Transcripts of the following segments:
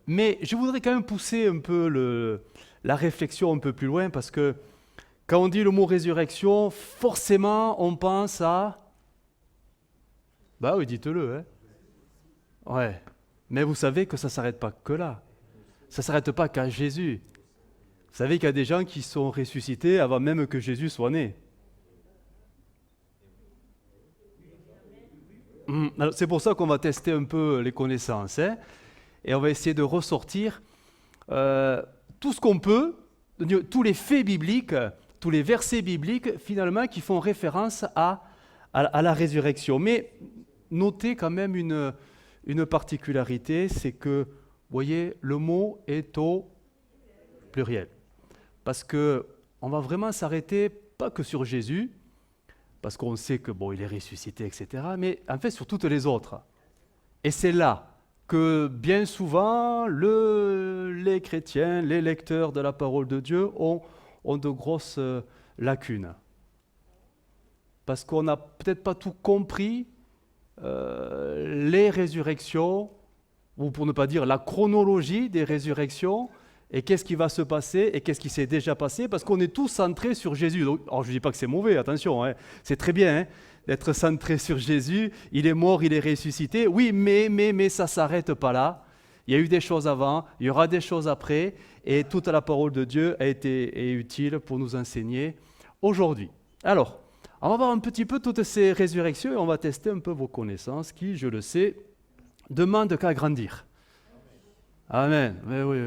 Mais je voudrais quand même pousser un peu la réflexion un peu plus loin parce que quand on dit le mot résurrection, forcément on pense à... Bah oui, dites-le, hein. Ouais. Mais vous savez que ça ne s'arrête pas que là. Ça ne s'arrête pas qu'à Jésus. Vous savez qu'il y a des gens qui sont ressuscités avant même que Jésus soit né. Alors, c'est pour ça qu'on va tester un peu les connaissances, hein, et on va essayer de ressortir tout ce qu'on peut, tous les faits bibliques, tous les versets bibliques finalement qui font référence à la résurrection. Mais notez quand même une particularité, c'est que, vous voyez, le mot est au pluriel. Parce qu'on va vraiment s'arrêter, pas que sur Jésus, parce qu'on sait que bon, il est ressuscité, etc., mais en fait sur toutes les autres. Et c'est là que bien souvent, les chrétiens, les lecteurs de la parole de Dieu ont de grosses lacunes. Parce qu'on n'a peut-être pas tout compris, les résurrections, ou pour ne pas dire la chronologie des résurrections, et qu'est-ce qui va se passer, et qu'est-ce qui s'est déjà passé, parce qu'on est tous centrés sur Jésus. Donc, alors je ne dis pas que c'est mauvais, attention, hein, c'est très bien hein, d'être centré sur Jésus, il est mort, il est ressuscité, oui, mais ça ne s'arrête pas là. Il y a eu des choses avant, il y aura des choses après, et toute la parole de Dieu est utile pour nous enseigner aujourd'hui. Alors, on va voir un petit peu toutes ces résurrections, et on va tester un peu vos connaissances, qui, je le sais, demandent qu'à grandir. Amen. Mais oui,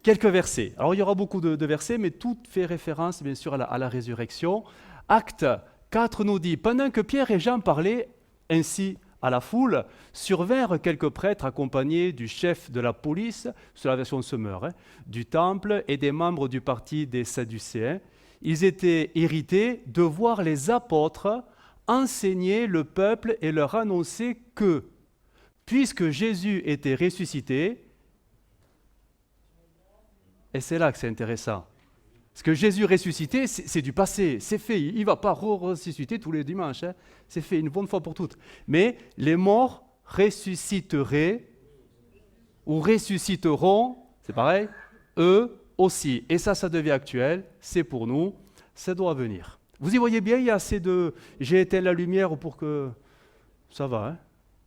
quelques versets. Alors il y aura beaucoup de versets, mais tout fait référence bien sûr à la résurrection. Acte 4 nous dit, pendant que Pierre et Jean parlaient ainsi à la foule, survinrent quelques prêtres accompagnés du chef de la police, c'est la version Semeur, hein, du temple et des membres du parti des Sadducéens. Ils étaient irrités de voir les apôtres enseigner le peuple et leur annoncer que puisque Jésus était ressuscité, et c'est là que c'est intéressant, parce que Jésus ressuscité, c'est du passé, c'est fait, il ne va pas ressusciter tous les dimanches, hein. C'est fait une bonne fois pour toutes. Mais les morts ressusciteraient, ou ressusciteront, c'est pareil, eux aussi. Et ça devient actuel, c'est pour nous, ça doit venir. Vous y voyez bien, il y a assez de... J'ai éteint la lumière pour que... Ça va, hein.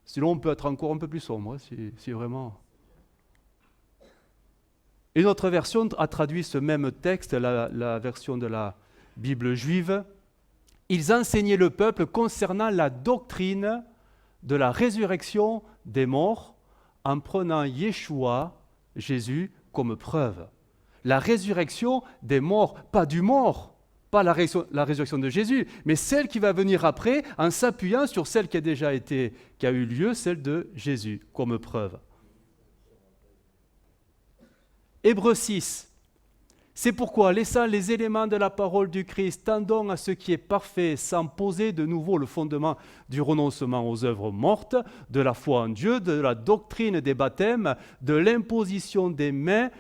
Sinon, on peut être encore un peu plus sombre, si vraiment... Une autre version a traduit ce même texte, la version de la Bible juive. Ils enseignaient le peuple concernant la doctrine de la résurrection des morts en prenant Yeshua, Jésus, comme preuve. La résurrection des morts, pas du mort, pas la résurrection de Jésus, mais celle qui va venir après en s'appuyant sur celle qui a eu lieu, celle de Jésus, comme preuve. Hébreux 6. C'est pourquoi, laissant les éléments de la parole du Christ, tendons à ce qui est parfait, sans poser de nouveau le fondement du renoncement aux œuvres mortes, de la foi en Dieu, de la doctrine des baptêmes, de l'imposition des mains,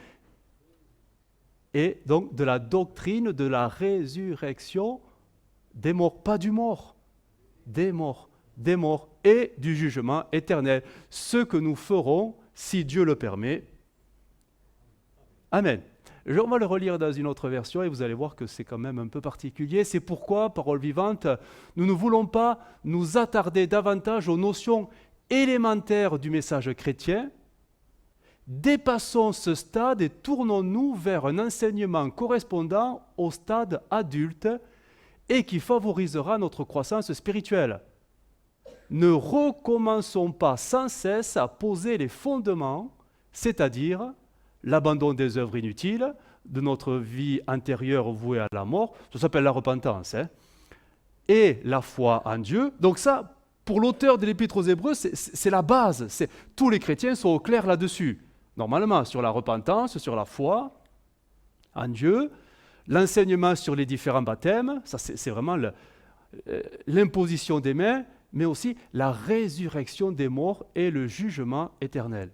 et donc de la doctrine de la résurrection des morts, pas du mort, des morts et du jugement éternel, ce que nous ferons si Dieu le permet. Amen. On va le relire dans une autre version et vous allez voir que c'est quand même un peu particulier. C'est pourquoi, parole vivante, nous ne voulons pas nous attarder davantage aux notions élémentaires du message chrétien. Dépassons ce stade et tournons-nous vers un enseignement correspondant au stade adulte et qui favorisera notre croissance spirituelle. Ne recommençons pas sans cesse à poser les fondements, c'est-à-dire l'abandon des œuvres inutiles, de notre vie antérieure vouée à la mort, ça s'appelle la repentance, hein, et la foi en Dieu. Donc ça, pour l'auteur de l'Épître aux Hébreux, c'est la base. Tous les chrétiens sont au clair là-dessus. Normalement, sur la repentance, sur la foi en Dieu, l'enseignement sur les différents baptêmes, ça c'est vraiment l'imposition des mains, mais aussi la résurrection des morts et le jugement éternel.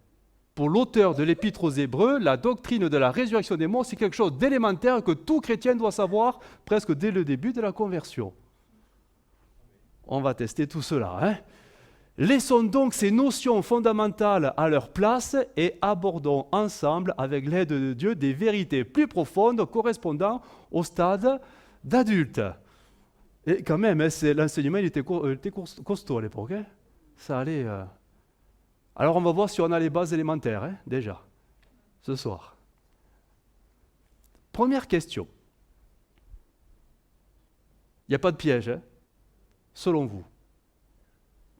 Pour l'auteur de l'Épître aux Hébreux, la doctrine de la résurrection des morts, c'est quelque chose d'élémentaire que tout chrétien doit savoir presque dès le début de la conversion. On va tester tout cela, hein. Laissons donc ces notions fondamentales à leur place et abordons ensemble, avec l'aide de Dieu, des vérités plus profondes correspondant au stade d'adulte. Et quand même, l'enseignement il était costaud à l'époque. Ça allait. Alors on va voir si on a les bases élémentaires, déjà, ce soir. Première question. Il n'y a pas de piège, selon vous.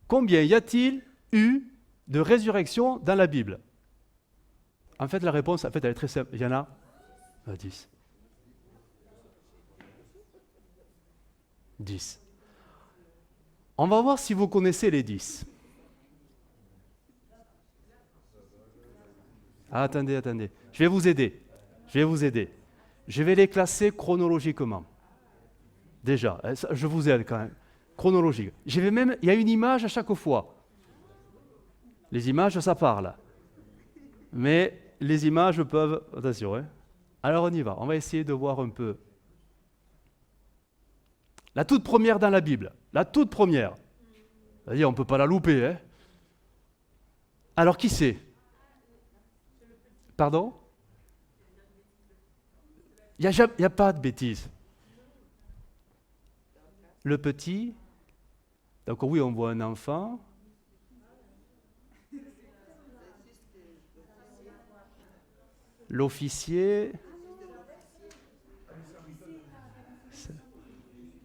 Combien y a-t-il eu de résurrections dans la Bible? En fait, la réponse, elle est très simple. Il y en a 10. 10. On va voir si vous connaissez les 10. Ah, attendez. Je vais vous aider. Je vais les classer chronologiquement. Déjà, je vous aide quand même. Chronologique. Il y a une image à chaque fois. Les images, ça parle. Mais les images peuvent... Attention, Alors on y va. On va essayer de voir un peu. La toute première dans la Bible. La toute première. C'est-à-dire, on ne peut pas la louper. Alors, qui c'est? Pardon? Il n'y a pas de bêtises. Le petit... Donc oui, on voit un enfant. L'officier.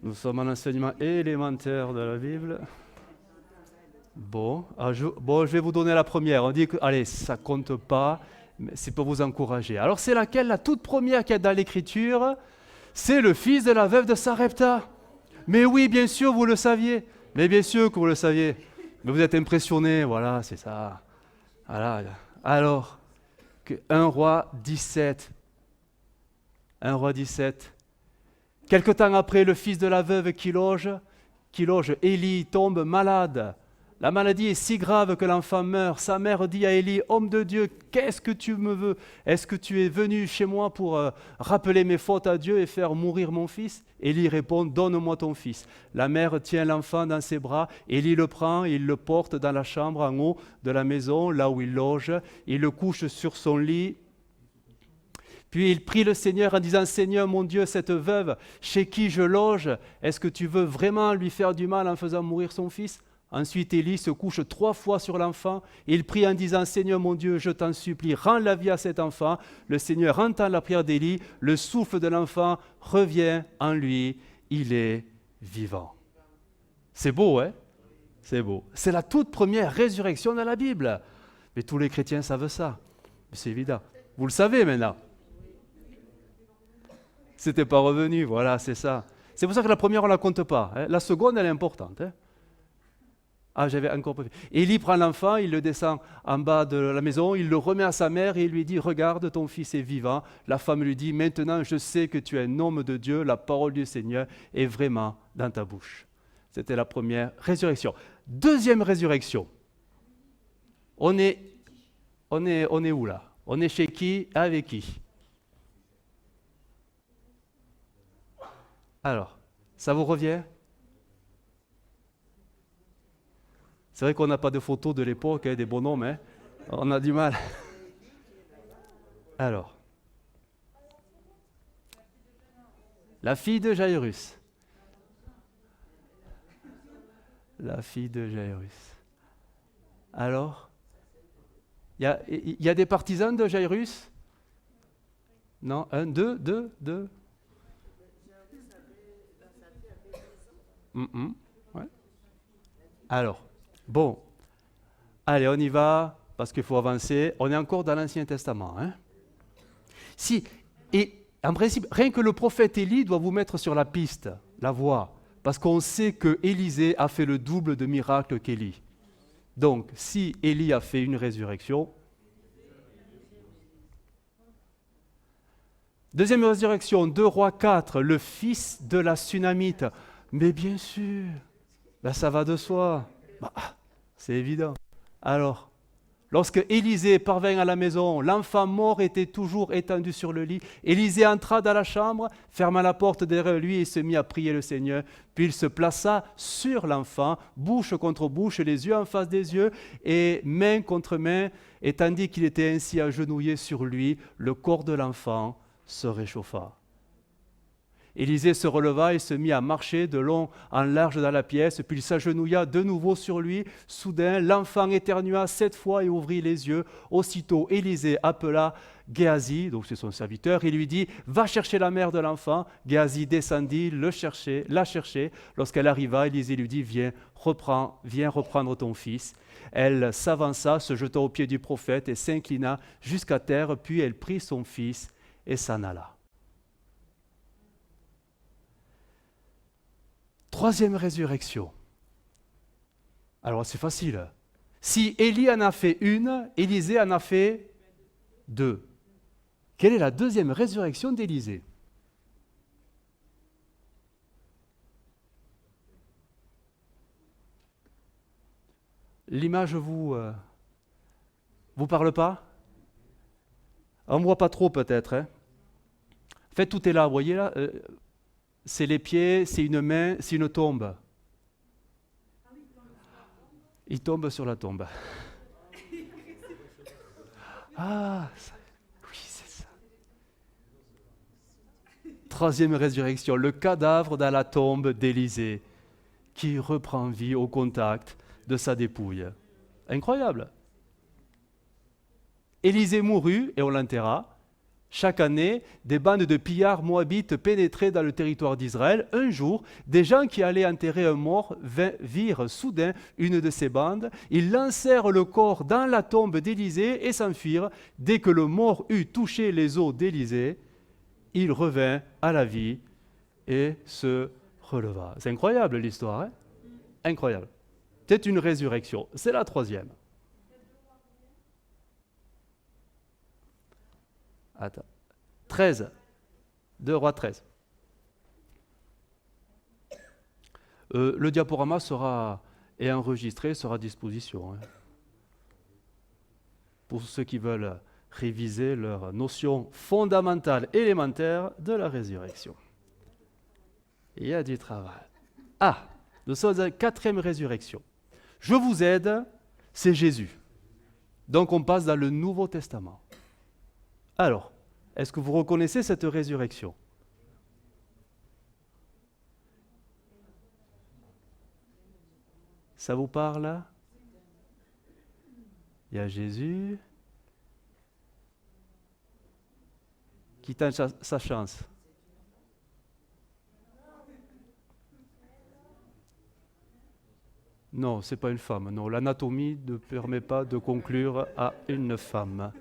Nous sommes en enseignement élémentaire de la Bible. Bon, je vais vous donner la première. On dit que, allez, ça compte pas, mais c'est pour vous encourager. Alors c'est laquelle? La toute première qu'il y a dans l'Écriture, c'est le fils de la veuve de Sarepta. Mais oui, bien sûr, vous le saviez. Mais bien sûr que vous le saviez. Mais vous êtes impressionnés, voilà, c'est ça. Voilà. Alors, 1 Roi 17. 1 Roi 17. Quelque temps après, le fils de la veuve qui loge, Élie tombe malade. La maladie est si grave que l'enfant meurt. Sa mère dit à Élie, « Homme de Dieu, qu'est-ce que tu me veux? Est-ce que tu es venu chez moi pour rappeler mes fautes à Dieu et faire mourir mon fils ?» Élie répond, « Donne-moi ton fils. » La mère tient l'enfant dans ses bras. Élie le prend et il le porte dans la chambre en haut de la maison, là où il loge. Il le couche sur son lit. Puis il prie le Seigneur en disant, « Seigneur mon Dieu, cette veuve chez qui je loge, est-ce que tu veux vraiment lui faire du mal en faisant mourir son fils ?» Ensuite, Élie se couche 3 fois sur l'enfant. Il prie en disant, « Seigneur mon Dieu, je t'en supplie, rends la vie à cet enfant. » Le Seigneur entend la prière d'Élie. Le souffle de l'enfant revient en lui. Il est vivant. C'est beau, C'est beau. C'est la toute première résurrection dans la Bible. Mais tous les chrétiens savent ça. C'est évident. Vous le savez maintenant. C'était pas revenu, voilà, c'est ça. C'est pour ça que la première, on ne la compte pas. La seconde, elle est importante. Ah, j'avais encore pas vu. Élie prend l'enfant, il le descend en bas de la maison, il le remet à sa mère et il lui dit, « Regarde, ton fils est vivant. » La femme lui dit, « Maintenant, je sais que tu es un homme de Dieu, la parole du Seigneur est vraiment dans ta bouche. » C'était la première résurrection. Deuxième résurrection. On est où là? On est chez qui? Avec qui? Alors, ça vous revient? C'est vrai qu'on n'a pas de photos de l'époque, des bonhommes, on a du mal. Alors, la fille de Jairus. La fille de Jairus. Alors, il y a des partisans de Jairus? Non, deux. Ouais. Alors, bon, allez, on y va, parce qu'il faut avancer. On est encore dans l'Ancien Testament. Si, et en principe, rien que le prophète Élie doit vous mettre sur la piste, la voie, parce qu'on sait que Élisée a fait le double de miracles qu'Élie. Donc, si Élie a fait une résurrection, deuxième résurrection, 2 Rois 4, le fils de la Sunamite. Mais bien sûr, ça va de soi. C'est évident. Alors, Lorsque Élisée parvint à la maison, l'enfant mort était toujours étendu sur le lit. Élisée entra dans la chambre, ferma la porte derrière lui et se mit à prier le Seigneur. Puis il se plaça sur l'enfant, bouche contre bouche, les yeux en face des yeux et main contre main. Et tandis qu'il était ainsi agenouillé sur lui, le corps de l'enfant se réchauffa. Élisée se releva et se mit à marcher de long en large dans la pièce, puis il s'agenouilla de nouveau sur lui. Soudain, l'enfant éternua 7 fois et ouvrit les yeux. Aussitôt, Élisée appela Géasi, donc c'est son serviteur, et lui dit « Va chercher la mère de l'enfant ». Géasi descendit, la chercher. Lorsqu'elle arriva, Élisée lui dit « Viens reprendre ton fils ». Elle s'avança, se jeta aux pieds du prophète et s'inclina jusqu'à terre, puis elle prit son fils et s'en alla. Troisième résurrection. Alors c'est facile. Si Élie en a fait une, Élisée en a fait 2. Quelle est la deuxième résurrection d'Élisée? L'image vous parle pas? On ne voit pas trop peut-être. Hein? En fait, tout est là, vous voyez là c'est les pieds, c'est une main, c'est une tombe. Il tombe sur la tombe. Ah, oui, c'est ça. Troisième résurrection, le cadavre dans la tombe d'Élisée, qui reprend vie au contact de sa dépouille. Incroyable. Élisée mourut et on l'enterra. Chaque année, des bandes de pillards moabites pénétraient dans le territoire d'Israël. Un jour, des gens qui allaient enterrer un mort virent soudain une de ces bandes. Ils lancèrent le corps dans la tombe d'Élisée et s'enfuirent. Dès que le mort eut touché les os d'Élisée, il revint à la vie et se releva. C'est incroyable l'histoire, hein? Incroyable. C'est une résurrection. C'est la troisième. Attends. 13. 2 Rois 13. Le diaporama est enregistré, sera à disposition. Hein, pour ceux qui veulent réviser leur notion fondamentale, élémentaire de la résurrection. Il y a du travail. Ah, nous sommes à la 4e résurrection. Je vous aide, c'est Jésus. Donc on passe dans le Nouveau Testament. Alors, est-ce que vous reconnaissez cette résurrection? Ça vous parle? Il y a Jésus qui tente sa chance. Non, ce n'est pas une femme. Non, l'anatomie ne permet pas de conclure à une femme.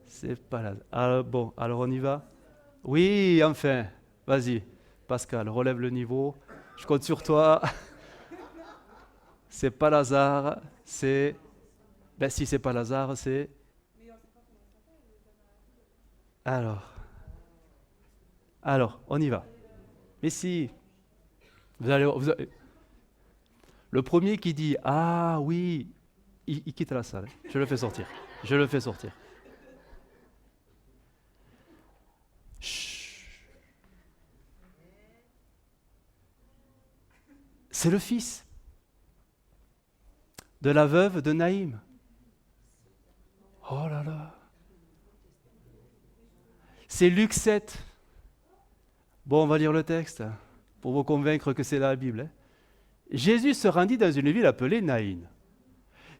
C'est pas là. Alors, bon, alors on y va? Oui, enfin. Vas-y, Pascal, relève le niveau. Je compte sur toi. C'est pas Lazare, c'est... Ben si c'est pas Lazare, c'est... Alors, on y va. Mais si, vous allez... Le premier qui dit « Ah oui », il quitte la salle. Je le fais sortir. Chut. C'est le fils de la veuve de Naïm. Oh là là. C'est Luc 7. Bon, on va lire le texte pour vous convaincre que c'est la Bible. Jésus se rendit dans une ville appelée Naïn.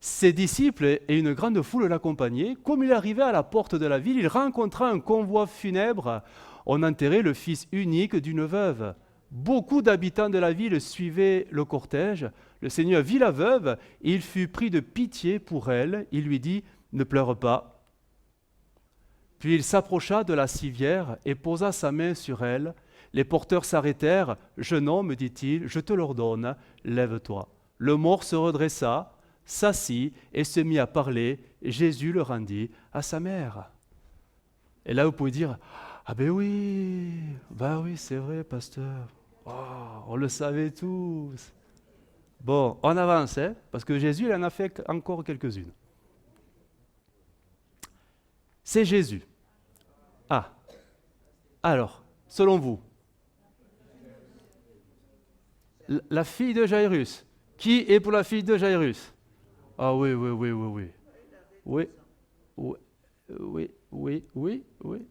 Ses disciples et une grande foule l'accompagnaient. Comme il arrivait à la porte de la ville, il rencontra un convoi funèbre. On enterrait le fils unique d'une veuve. Beaucoup d'habitants de la ville suivaient le cortège. Le Seigneur vit la veuve et il fut pris de pitié pour elle. Il lui dit « Ne pleure pas ». Puis il s'approcha de la civière et posa sa main sur elle. Les porteurs s'arrêtèrent. « Jeune homme, dit-il, je te l'ordonne, lève-toi. » Le mort se redressa, s'assit et se mit à parler. Jésus le rendit à sa mère. Et là, vous pouvez dire « Ah ben oui, c'est vrai, pasteur. Oh, on le savait tous. Bon, on avance, hein, parce que Jésus, il en a fait encore quelques-unes. C'est Jésus. Ah, alors, selon vous, la fille de Jairus. Qui est pour la fille de Jairus? Ah oui, oui, oui, oui, oui. Oui, oui, oui, oui, oui.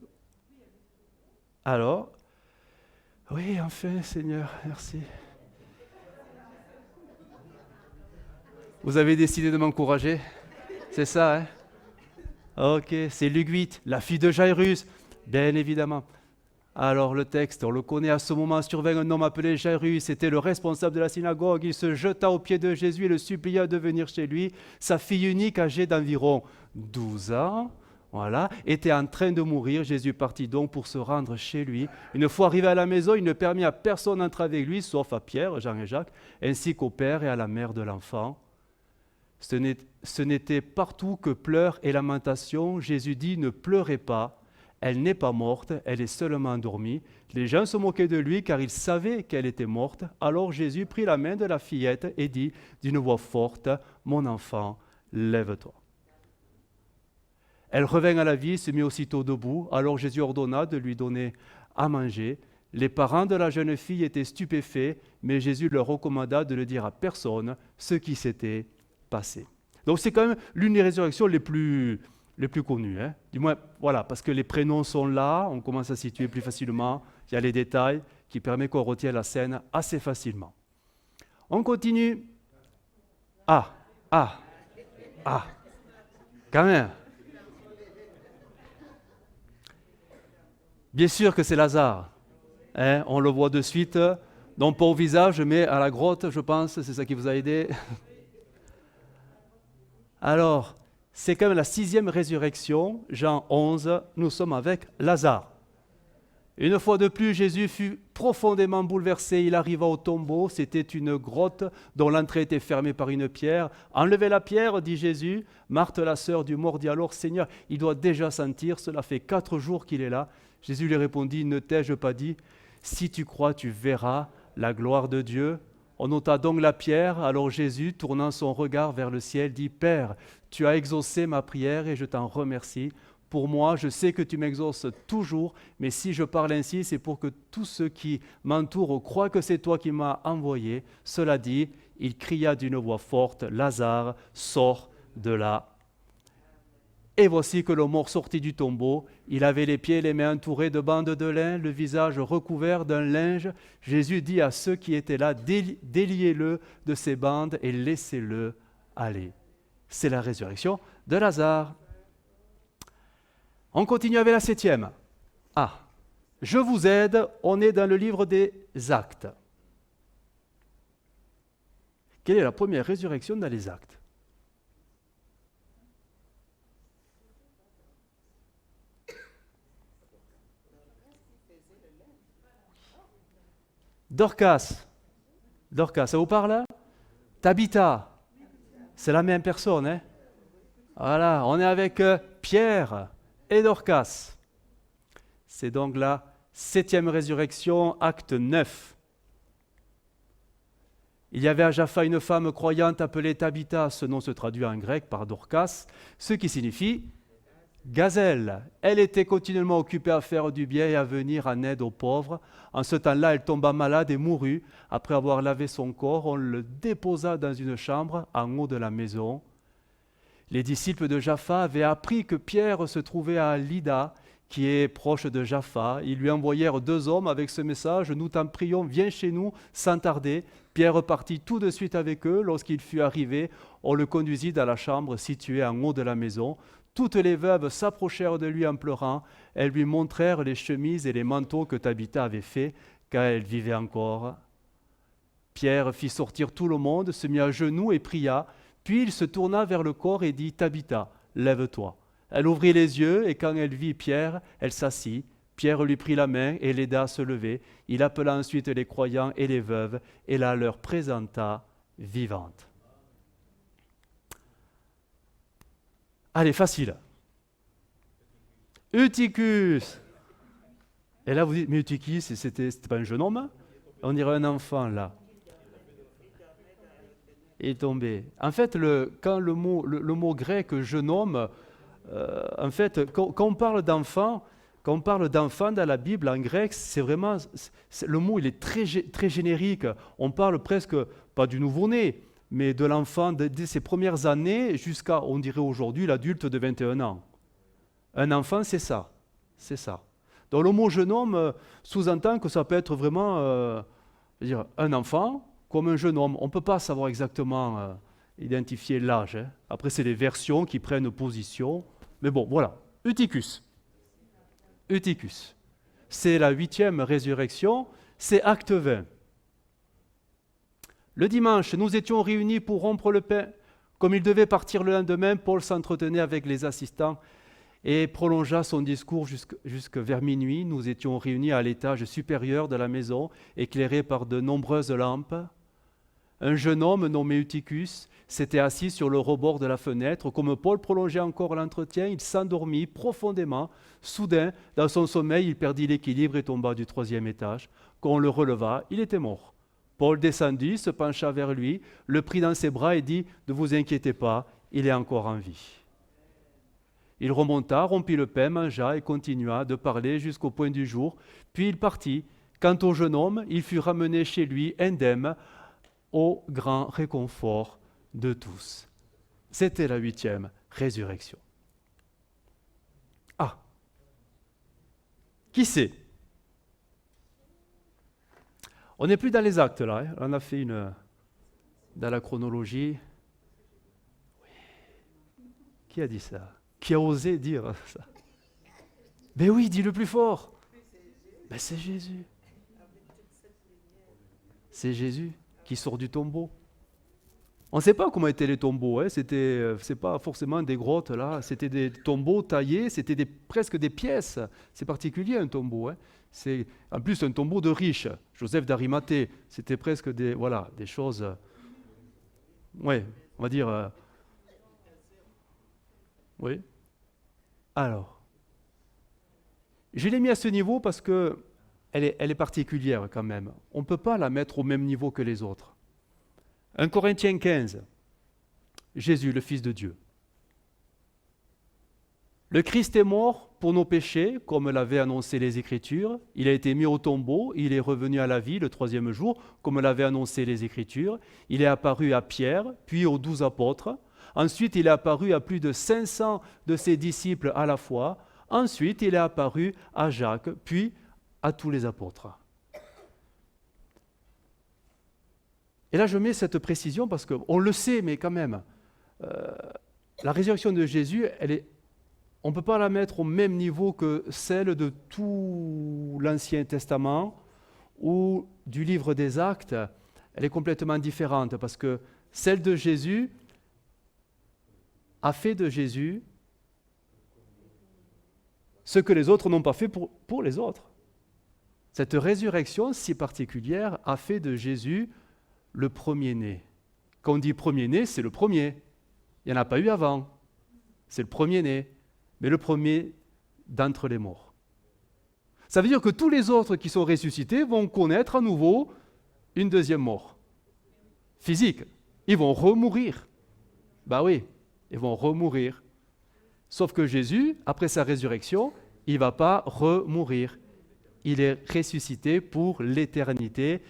Alors, oui, enfin, Seigneur, merci. Vous avez décidé de m'encourager? C'est ça, hein? Ok, c'est Luc 8, la fille de Jairus, bien évidemment. Alors le texte, on le connaît, à ce moment survint un homme appelé Jairus, c'était le responsable de la synagogue, il se jeta aux pieds de Jésus et le supplia de venir chez lui. Sa fille unique, âgée d'environ 12 ans, voilà, était en train de mourir. Jésus partit donc pour se rendre chez lui. Une fois arrivé à la maison, il ne permit à personne d'entrer avec lui, sauf à Pierre, Jean et Jacques, ainsi qu'au père et à la mère de l'enfant. Ce n'était partout que pleurs et lamentations. Jésus dit, ne pleurez pas. Elle n'est pas morte, elle est seulement endormie. Les gens se moquaient de lui car ils savaient qu'elle était morte. Alors Jésus prit la main de la fillette et dit d'une voix forte, « Mon enfant, lève-toi. » Elle revint à la vie, se mit aussitôt debout. Alors Jésus ordonna de lui donner à manger. Les parents de la jeune fille étaient stupéfaits, mais Jésus leur recommanda de ne dire à personne ce qui s'était passé. Donc c'est quand même l'une des résurrections les plus connues. Hein. Du moins, voilà, parce que les prénoms sont là, on commence à situer plus facilement. Il y a les détails qui permettent qu'on retienne la scène assez facilement. On continue. Ah, quand même. Bien sûr que c'est Lazare. Hein, on le voit de suite, non pas au visage, mais à la grotte, je pense, c'est ça qui vous a aidé. Alors, c'est quand même la 6e résurrection, Jean 11, nous sommes avec Lazare. Une fois de plus, Jésus fut profondément bouleversé, il arriva au tombeau, c'était une grotte dont l'entrée était fermée par une pierre. « Enlevez la pierre, dit Jésus. » Marthe, la sœur du mort, dit alors, « Seigneur, il doit déjà sentir, cela fait 4 jours qu'il est là. » Jésus lui répondit, « Ne t'ai-je pas dit, si tu crois, tu verras la gloire de Dieu. » On ôta donc la pierre, alors Jésus, tournant son regard vers le ciel, dit, « Père, tu as exaucé ma prière et je t'en remercie. Pour moi, je sais que tu m'exauces toujours, mais si je parle ainsi, c'est pour que tous ceux qui m'entourent croient que c'est toi qui m'as envoyé. » Cela dit, il cria d'une voix forte, « Lazare, sors de là. » Et voici que le mort sortit du tombeau. Il avait les pieds et les mains entourés de bandes de lin, le visage recouvert d'un linge. Jésus dit à ceux qui étaient là, « Déliez-le de ces bandes et laissez-le aller. » C'est la résurrection de Lazare. On continue avec la 7e. Ah, je vous aide, on est dans le livre des Actes. Quelle est la première résurrection dans les Actes? Dorcas, ça vous parle? Tabitha, c'est la même personne. Hein? Voilà, on est avec Pierre et Dorcas. C'est donc la 7e résurrection, acte 9. Il y avait à Jaffa une femme croyante appelée Tabitha, ce nom se traduit en grec par Dorcas, ce qui signifie gazelle. Elle était continuellement occupée à faire du bien et à venir en aide aux pauvres. En ce temps-là, elle tomba malade et mourut. Après avoir lavé son corps, on le déposa dans une chambre en haut de la maison. Les disciples de Jaffa avaient appris que Pierre se trouvait à Lydda, qui est proche de Jaffa. Ils lui envoyèrent 2 hommes avec ce message, « Nous t'en prions, viens chez nous sans tarder. » Pierre partit tout de suite avec eux. Lorsqu'il fut arrivé, on le conduisit dans la chambre située en haut de la maison. Toutes les veuves s'approchèrent de lui en pleurant. Elles lui montrèrent les chemises et les manteaux que Tabitha avait faits quand elle vivait encore. Pierre fit sortir tout le monde, se mit à genoux et pria. Puis il se tourna vers le corps et dit, « Tabitha, lève-toi. » Elle ouvrit les yeux et quand elle vit Pierre, elle s'assit. Pierre lui prit la main et l'aida à se lever. Il appela ensuite les croyants et les veuves et la leur présenta vivante. Allez, facile. Eutychus. Et là, vous dites, mais Eutychus, c'était pas un jeune homme? On dirait un enfant là. Il est tombé. En fait, quand le mot grec jeune homme, en fait, quand on parle d'enfant, dans la Bible en grec, c'est vraiment le mot il est très générique. On parle presque pas du nouveau-né, mais de l'enfant dès ses premières années jusqu'à, on dirait aujourd'hui, l'adulte de 21 ans. Un enfant, c'est ça. C'est ça. Donc le mot jeune homme sous-entend que ça peut être vraiment un enfant comme un jeune homme. On ne peut pas savoir exactement identifier l'âge. Hein. Après, c'est les versions qui prennent position. Mais bon, voilà. Eutychus. Eutychus. C'est la 8e résurrection. C'est acte 20. Le dimanche, nous étions réunis pour rompre le pain. Comme il devait partir le lendemain, Paul s'entretenait avec les assistants et prolongea son discours jusque vers minuit. Nous étions réunis à l'étage supérieur de la maison, éclairé par de nombreuses lampes. Un jeune homme nommé Eutychus s'était assis sur le rebord de la fenêtre. Comme Paul prolongeait encore l'entretien, il s'endormit profondément. Soudain, dans son sommeil, il perdit l'équilibre et tomba du 3e étage. Quand on le releva, il était mort. Paul descendit, se pencha vers lui, le prit dans ses bras et dit « Ne vous inquiétez pas, il est encore en vie ». Il remonta, rompit le pain, mangea et continua de parler jusqu'au point du jour. Puis il partit. Quant au jeune homme, il fut ramené chez lui indemne, au grand réconfort de tous. C'était la 8e résurrection. Ah, qui c'est? On n'est plus dans les actes là, hein. On a fait dans la chronologie. Oui. Qui a dit ça? Qui a osé dire ça? Ben oui, dis-le plus fort. Ben c'est Jésus. C'est Jésus qui sort du tombeau. On ne sait pas comment étaient les tombeaux. Hein. C'est pas forcément des grottes là. C'était des tombeaux taillés. C'était presque des pièces. C'est particulier un tombeau. Hein. C'est en plus un tombeau de riche. Joseph d'Arimathée. C'était presque des choses. Ouais, on va dire. Oui. Alors, je l'ai mis à ce niveau parce que elle est particulière quand même. On ne peut pas la mettre au même niveau que les autres. 1 Corinthiens 15, Jésus, le Fils de Dieu. Le Christ est mort pour nos péchés, comme l'avaient annoncé les Écritures. Il a été mis au tombeau, il est revenu à la vie le 3e jour, comme l'avaient annoncé les Écritures. Il est apparu à Pierre, puis aux 12 apôtres. Ensuite, il est apparu à plus de 500 de ses disciples à la fois. Ensuite, il est apparu à Jacques, puis à tous les apôtres. Et là, je mets cette précision parce qu'on le sait, mais quand même, la résurrection de Jésus, on ne peut pas la mettre au même niveau que celle de tout l'Ancien Testament ou du livre des Actes. Elle est complètement différente parce que celle de Jésus a fait de Jésus ce que les autres n'ont pas fait pour les autres. Cette résurrection si particulière a fait de Jésus le premier-né. Quand on dit premier-né, c'est le premier. Il n'y en a pas eu avant. C'est le premier-né, mais le premier d'entre les morts. Ça veut dire que tous les autres qui sont ressuscités vont connaître à nouveau une deuxième mort. Physique. Ils vont remourir. Ben oui, ils vont remourir. Sauf que Jésus, après sa résurrection, il ne va pas remourir. Il est ressuscité pour l'éternité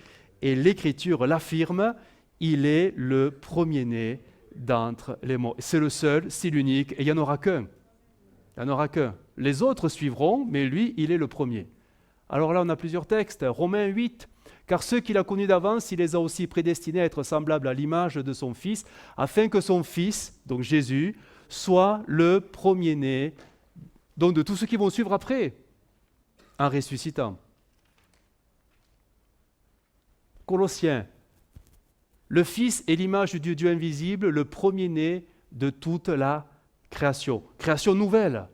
et l'Écriture l'affirme, il est le premier-né d'entre les morts. C'est le seul, c'est l'unique, et il n'y en aura qu'un. Il n'y en aura qu'un. Les autres suivront, mais lui, il est le premier. Alors là, on a plusieurs textes. Romains 8, « Car ceux qu'il a connus d'avance, il les a aussi prédestinés à être semblables à l'image de son Fils, afin que son Fils, donc Jésus, soit le premier-né, donc de tous ceux qui vont suivre après, en ressuscitant. » Colossiens, le Fils est l'image du Dieu invisible, le premier-né de toute la création. Création nouvelle.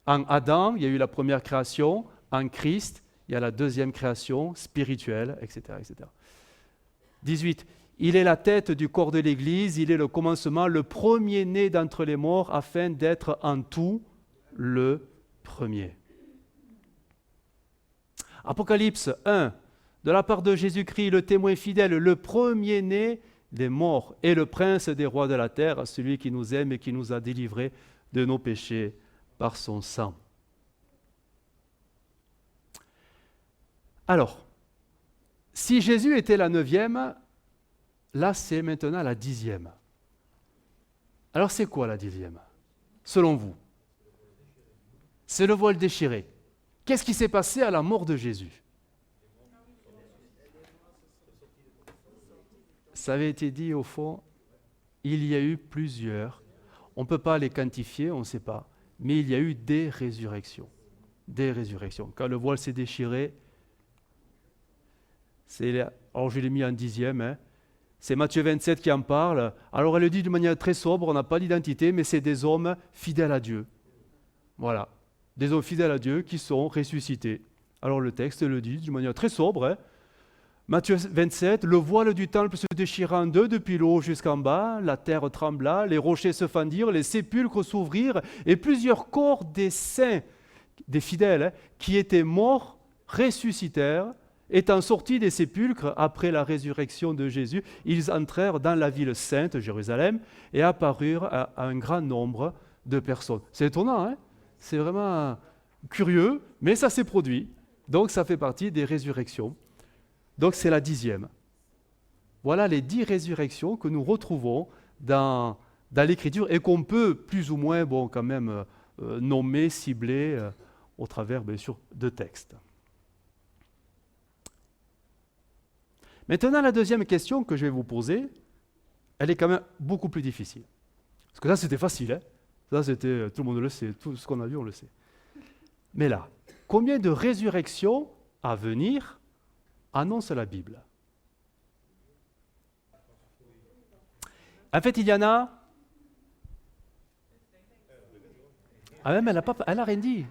En Adam, il y a eu la première création. En Christ, il y a la deuxième création spirituelle, etc., etc. 18. Il est la tête du corps de l'Église, il est le commencement, le premier-né d'entre les morts, afin d'être en tout le premier. Apocalypse 1, de la part de Jésus-Christ, le témoin fidèle, le premier-né des morts et le prince des rois de la terre, celui qui nous aime et qui nous a délivrés de nos péchés par son sang. Alors, si Jésus était la 9e, là c'est maintenant la 10e. Alors c'est quoi la 10e, selon vous? C'est le voile déchiré. Qu'est-ce qui s'est passé à la mort de Jésus? Ça avait été dit au fond, il y a eu plusieurs, on ne peut pas les quantifier, on ne sait pas, mais il y a eu des résurrections. Des résurrections. Quand le voile s'est déchiré, alors je l'ai mis en 10e, c'est Matthieu 27 qui en parle. Alors elle le dit d'une manière très sobre, on n'a pas d'identité, mais c'est des hommes fidèles à Dieu. Voilà, des hommes fidèles à Dieu qui sont ressuscités. Alors le texte le dit d'une manière très sobre. Matthieu 27, le voile du temple se déchira en deux depuis le haut jusqu'en bas, la terre trembla, les rochers se fendirent, les sépulcres s'ouvrirent, et plusieurs corps des saints, des fidèles, qui étaient morts, ressuscitèrent. Étant sortis des sépulcres après la résurrection de Jésus, ils entrèrent dans la ville sainte, Jérusalem, et apparurent à un grand nombre de personnes. C'est étonnant, hein? C'est vraiment curieux, mais ça s'est produit. Donc ça fait partie des résurrections. Donc c'est la 10e. Voilà les 10 résurrections que nous retrouvons dans l'Écriture et qu'on peut plus ou moins, quand même, nommer, cibler au travers, bien sûr, de textes. Maintenant, la deuxième question que je vais vous poser, elle est quand même beaucoup plus difficile. Parce que ça, c'était facile. Hein? Ça, c'était, tout le monde le sait, tout ce qu'on a vu, on le sait. Mais là, combien de résurrections à venir annonce la Bible? En fait, il y en a... Ah même, elle n'a rien dit.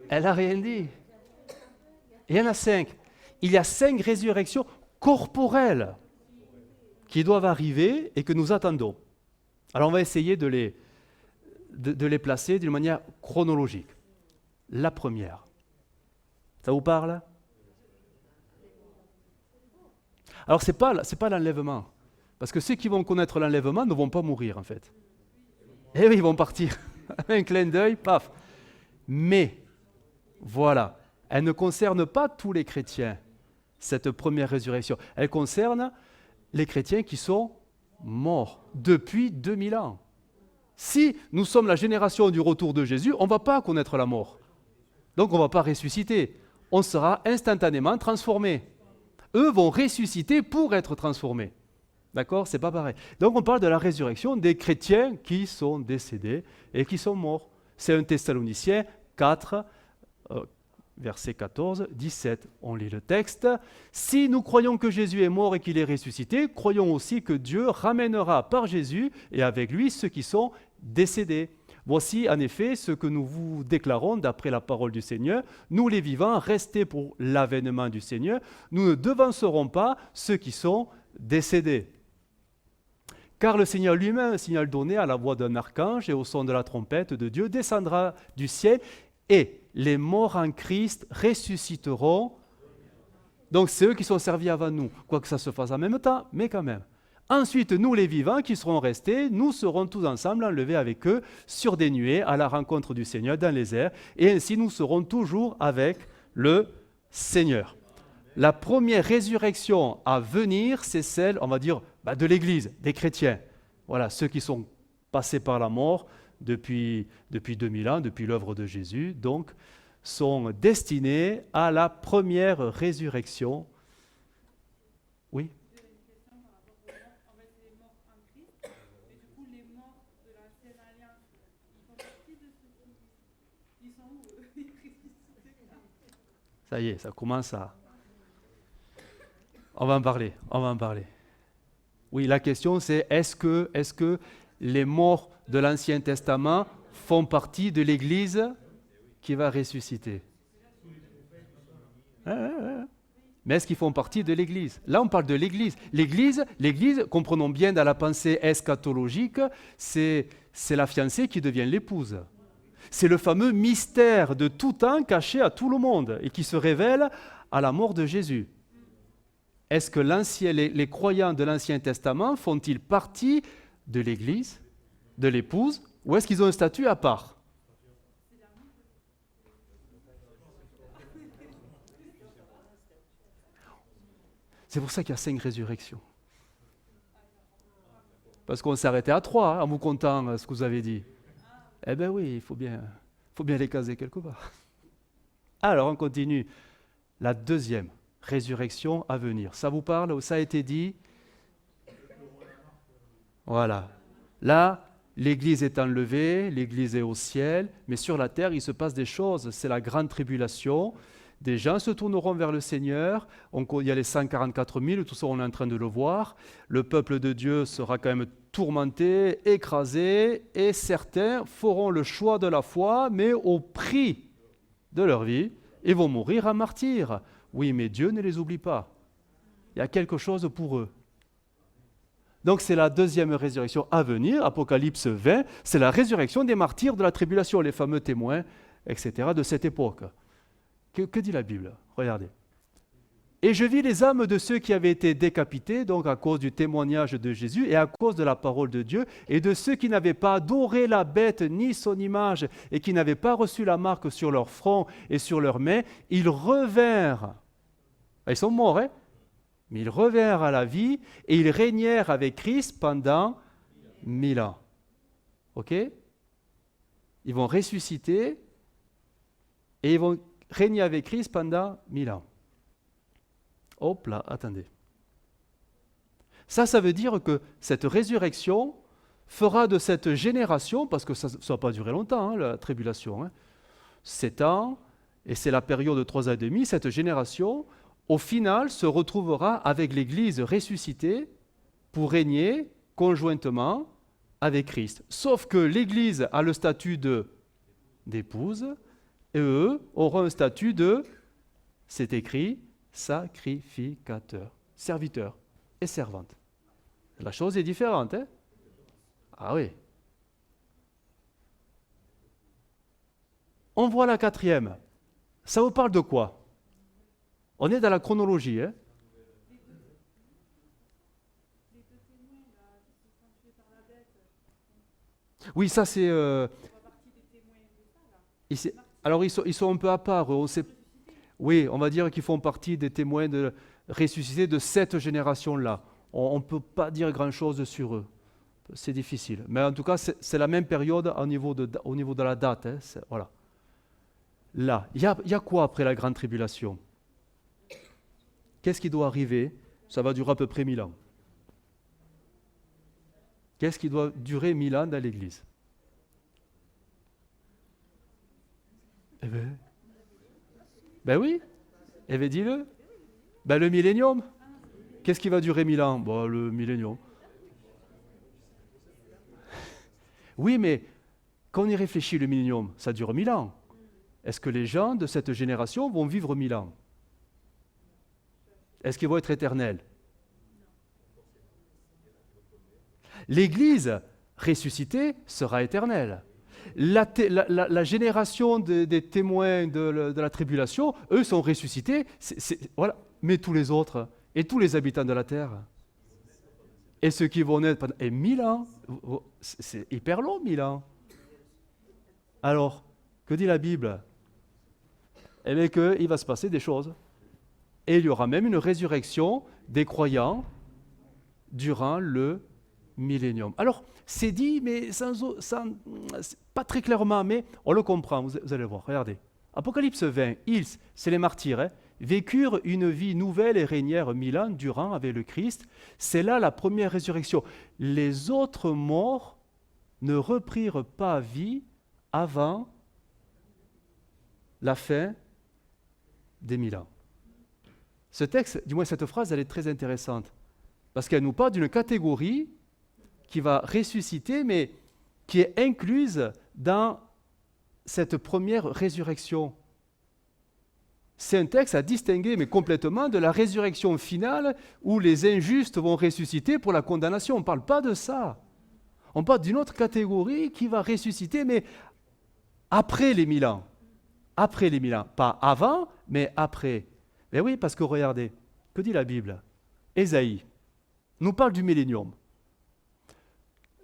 Elle n'a rien dit. Il y en a 5. Il y a 5 résurrections corporelles qui doivent arriver et que nous attendons. Alors on va essayer de les placer d'une manière chronologique. La première, ça vous parle? Alors c'est pas l'enlèvement, parce que ceux qui vont connaître l'enlèvement ne vont pas mourir en fait. Eh oui, ils vont partir. Un clin d'œil, paf. Mais, voilà, elle ne concerne pas tous les chrétiens, cette première résurrection. Elle concerne les chrétiens qui sont morts depuis 2000 ans. Si nous sommes la génération du retour de Jésus, on ne va pas connaître la mort. Donc on ne va pas ressusciter. On sera instantanément transformé. Eux vont ressusciter pour être transformés. D'accord? C'est pas pareil. Donc on parle de la résurrection des chrétiens qui sont décédés et qui sont morts. C'est 1 Thessaloniciens 4, verset 14, 17. On lit le texte. Si nous croyons que Jésus est mort et qu'il est ressuscité, croyons aussi que Dieu ramènera par Jésus et avec lui ceux qui sont décédés. Voici en effet ce que nous vous déclarons d'après la parole du Seigneur. Nous les vivants, restés pour l'avènement du Seigneur, nous ne devancerons pas ceux qui sont décédés. Car le Seigneur lui-même, un signal donné à la voix d'un archange et au son de la trompette de Dieu, descendra du ciel et les morts en Christ ressusciteront. Donc c'est eux qui sont servis avant nous, quoique ça se fasse en même temps, mais quand même. Ensuite, nous les vivants qui serons restés, nous serons tous ensemble enlevés avec eux sur des nuées à la rencontre du Seigneur dans les airs, et ainsi nous serons toujours avec le Seigneur. La première résurrection à venir, c'est celle, on va dire, de l'Église, des chrétiens. Voilà, ceux qui sont passés par la mort depuis 2000 ans, depuis l'œuvre de Jésus, donc, sont destinés à la première résurrection. Oui? Ça y est, ça commence à... On va en parler. Oui, la question c'est, est-ce que les morts de l'Ancien Testament font partie de l'Église qui va ressusciter? Mais est-ce qu'ils font partie de l'Église? Là, on parle de l'Église. L'Église, comprenons bien dans la pensée eschatologique, c'est la fiancée qui devient l'épouse. C'est le fameux mystère de tout temps caché à tout le monde et qui se révèle à la mort de Jésus. Est-ce que les croyants de l'Ancien Testament font-ils partie de l'Église, de l'épouse, ou est-ce qu'ils ont un statut à part? C'est pour ça qu'il y a 5 résurrections. Parce qu'on s'est arrêté à 3, en vous comptant ce que vous avez dit. Eh bien oui, il faut bien les caser quelque part. Alors, on continue. La deuxième résurrection à venir. Ça vous parle? Ça a été dit? Voilà. Là, l'Église est enlevée, l'Église est au ciel, mais sur la terre, il se passe des choses. C'est la grande tribulation. Des gens se tourneront vers le Seigneur. Il y a les 144 000, tout ça on est en train de le voir. Le peuple de Dieu sera quand même tourmenté, écrasé, et certains feront le choix de la foi, mais au prix de leur vie, et vont mourir en martyrs. Oui, mais Dieu ne les oublie pas. Il y a quelque chose pour eux. Donc c'est la deuxième résurrection à venir, Apocalypse 20, c'est la résurrection des martyrs de la tribulation, les fameux témoins, etc., de cette époque. Que dit la Bible? Regardez. Et je vis les âmes de ceux qui avaient été décapités, donc à cause du témoignage de Jésus et à cause de la parole de Dieu, et de ceux qui n'avaient pas adoré la bête ni son image, et qui n'avaient pas reçu la marque sur leur front et sur leurs mains, ils revinrent. Ils sont morts, hein? Mais ils revinrent à la vie, et ils régnèrent avec Christ pendant 1000 ans. Ok? Ils vont ressusciter, et ils vont régner avec Christ pendant 1000 ans. Hop là, attendez. Ça veut dire que cette résurrection fera de cette génération, parce que ça ne va pas durer longtemps, hein, la tribulation, 7 ans, et c'est la période de 3 ans et demi, cette génération, au final, se retrouvera avec l'Église ressuscitée pour régner conjointement avec Christ. Sauf que l'Église a le statut d'épouse, et eux auront un statut c'est écrit, sacrificateur, serviteur et servante. La chose est différente, hein? Ah oui. On voit la quatrième. Ça vous parle de quoi? On est dans la chronologie, hein? Oui, ça c'est... Alors ils sont un peu à part. Oui, on va dire qu'ils font partie des témoins ressuscités de cette génération-là. On ne peut pas dire grand-chose sur eux. C'est difficile. Mais en tout cas, c'est la même période au niveau de la date. Hein, voilà. Là, il y a quoi après la grande tribulation? Qu'est-ce qui doit arriver? Ça va durer à peu près 1000 ans. Qu'est-ce qui doit durer 1000 ans dans l'Église? Eh bien, ben oui, eh bien dis-le. Ben le millénium. Qu'est-ce qui va durer 1000 ans? Bon, le millénium. Oui, mais quand on y réfléchit, le millénium, ça dure 1000 ans. Est-ce que les gens de cette génération vont vivre 1000 ans? Est-ce qu'ils vont être éternels? L'Église ressuscitée sera éternelle. La génération des témoins de la tribulation, eux sont ressuscités, voilà. Mais tous les autres, et tous les habitants de la terre, et ceux qui vont naître pendant 1000 ans, c'est hyper long, 1000 ans. Alors, que dit la Bible? Eh bien qu'il va se passer des choses. Et il y aura même une résurrection des croyants durant le millénium. Alors, c'est dit, mais pas très clairement, mais on le comprend, vous allez voir, regardez. Apocalypse 20, ils, c'est les martyrs, hein, vécurent une vie nouvelle et régnèrent 1000 ans durant avec le Christ. C'est là la première résurrection. Les autres morts ne reprirent pas vie avant la fin des 1000 ans. Ce texte, du moins cette phrase, elle est très intéressante, parce qu'elle nous parle d'une catégorie qui va ressusciter, mais qui est incluse dans cette première résurrection. C'est un texte à distinguer, mais complètement, de la résurrection finale où les injustes vont ressusciter pour la condamnation. On ne parle pas de ça. On parle d'une autre catégorie qui va ressusciter, mais après les 1000 ans. Après les 1000 ans. Pas avant, mais après. Eh oui, parce que regardez, que dit la Bible? Ésaïe nous parle du millénium.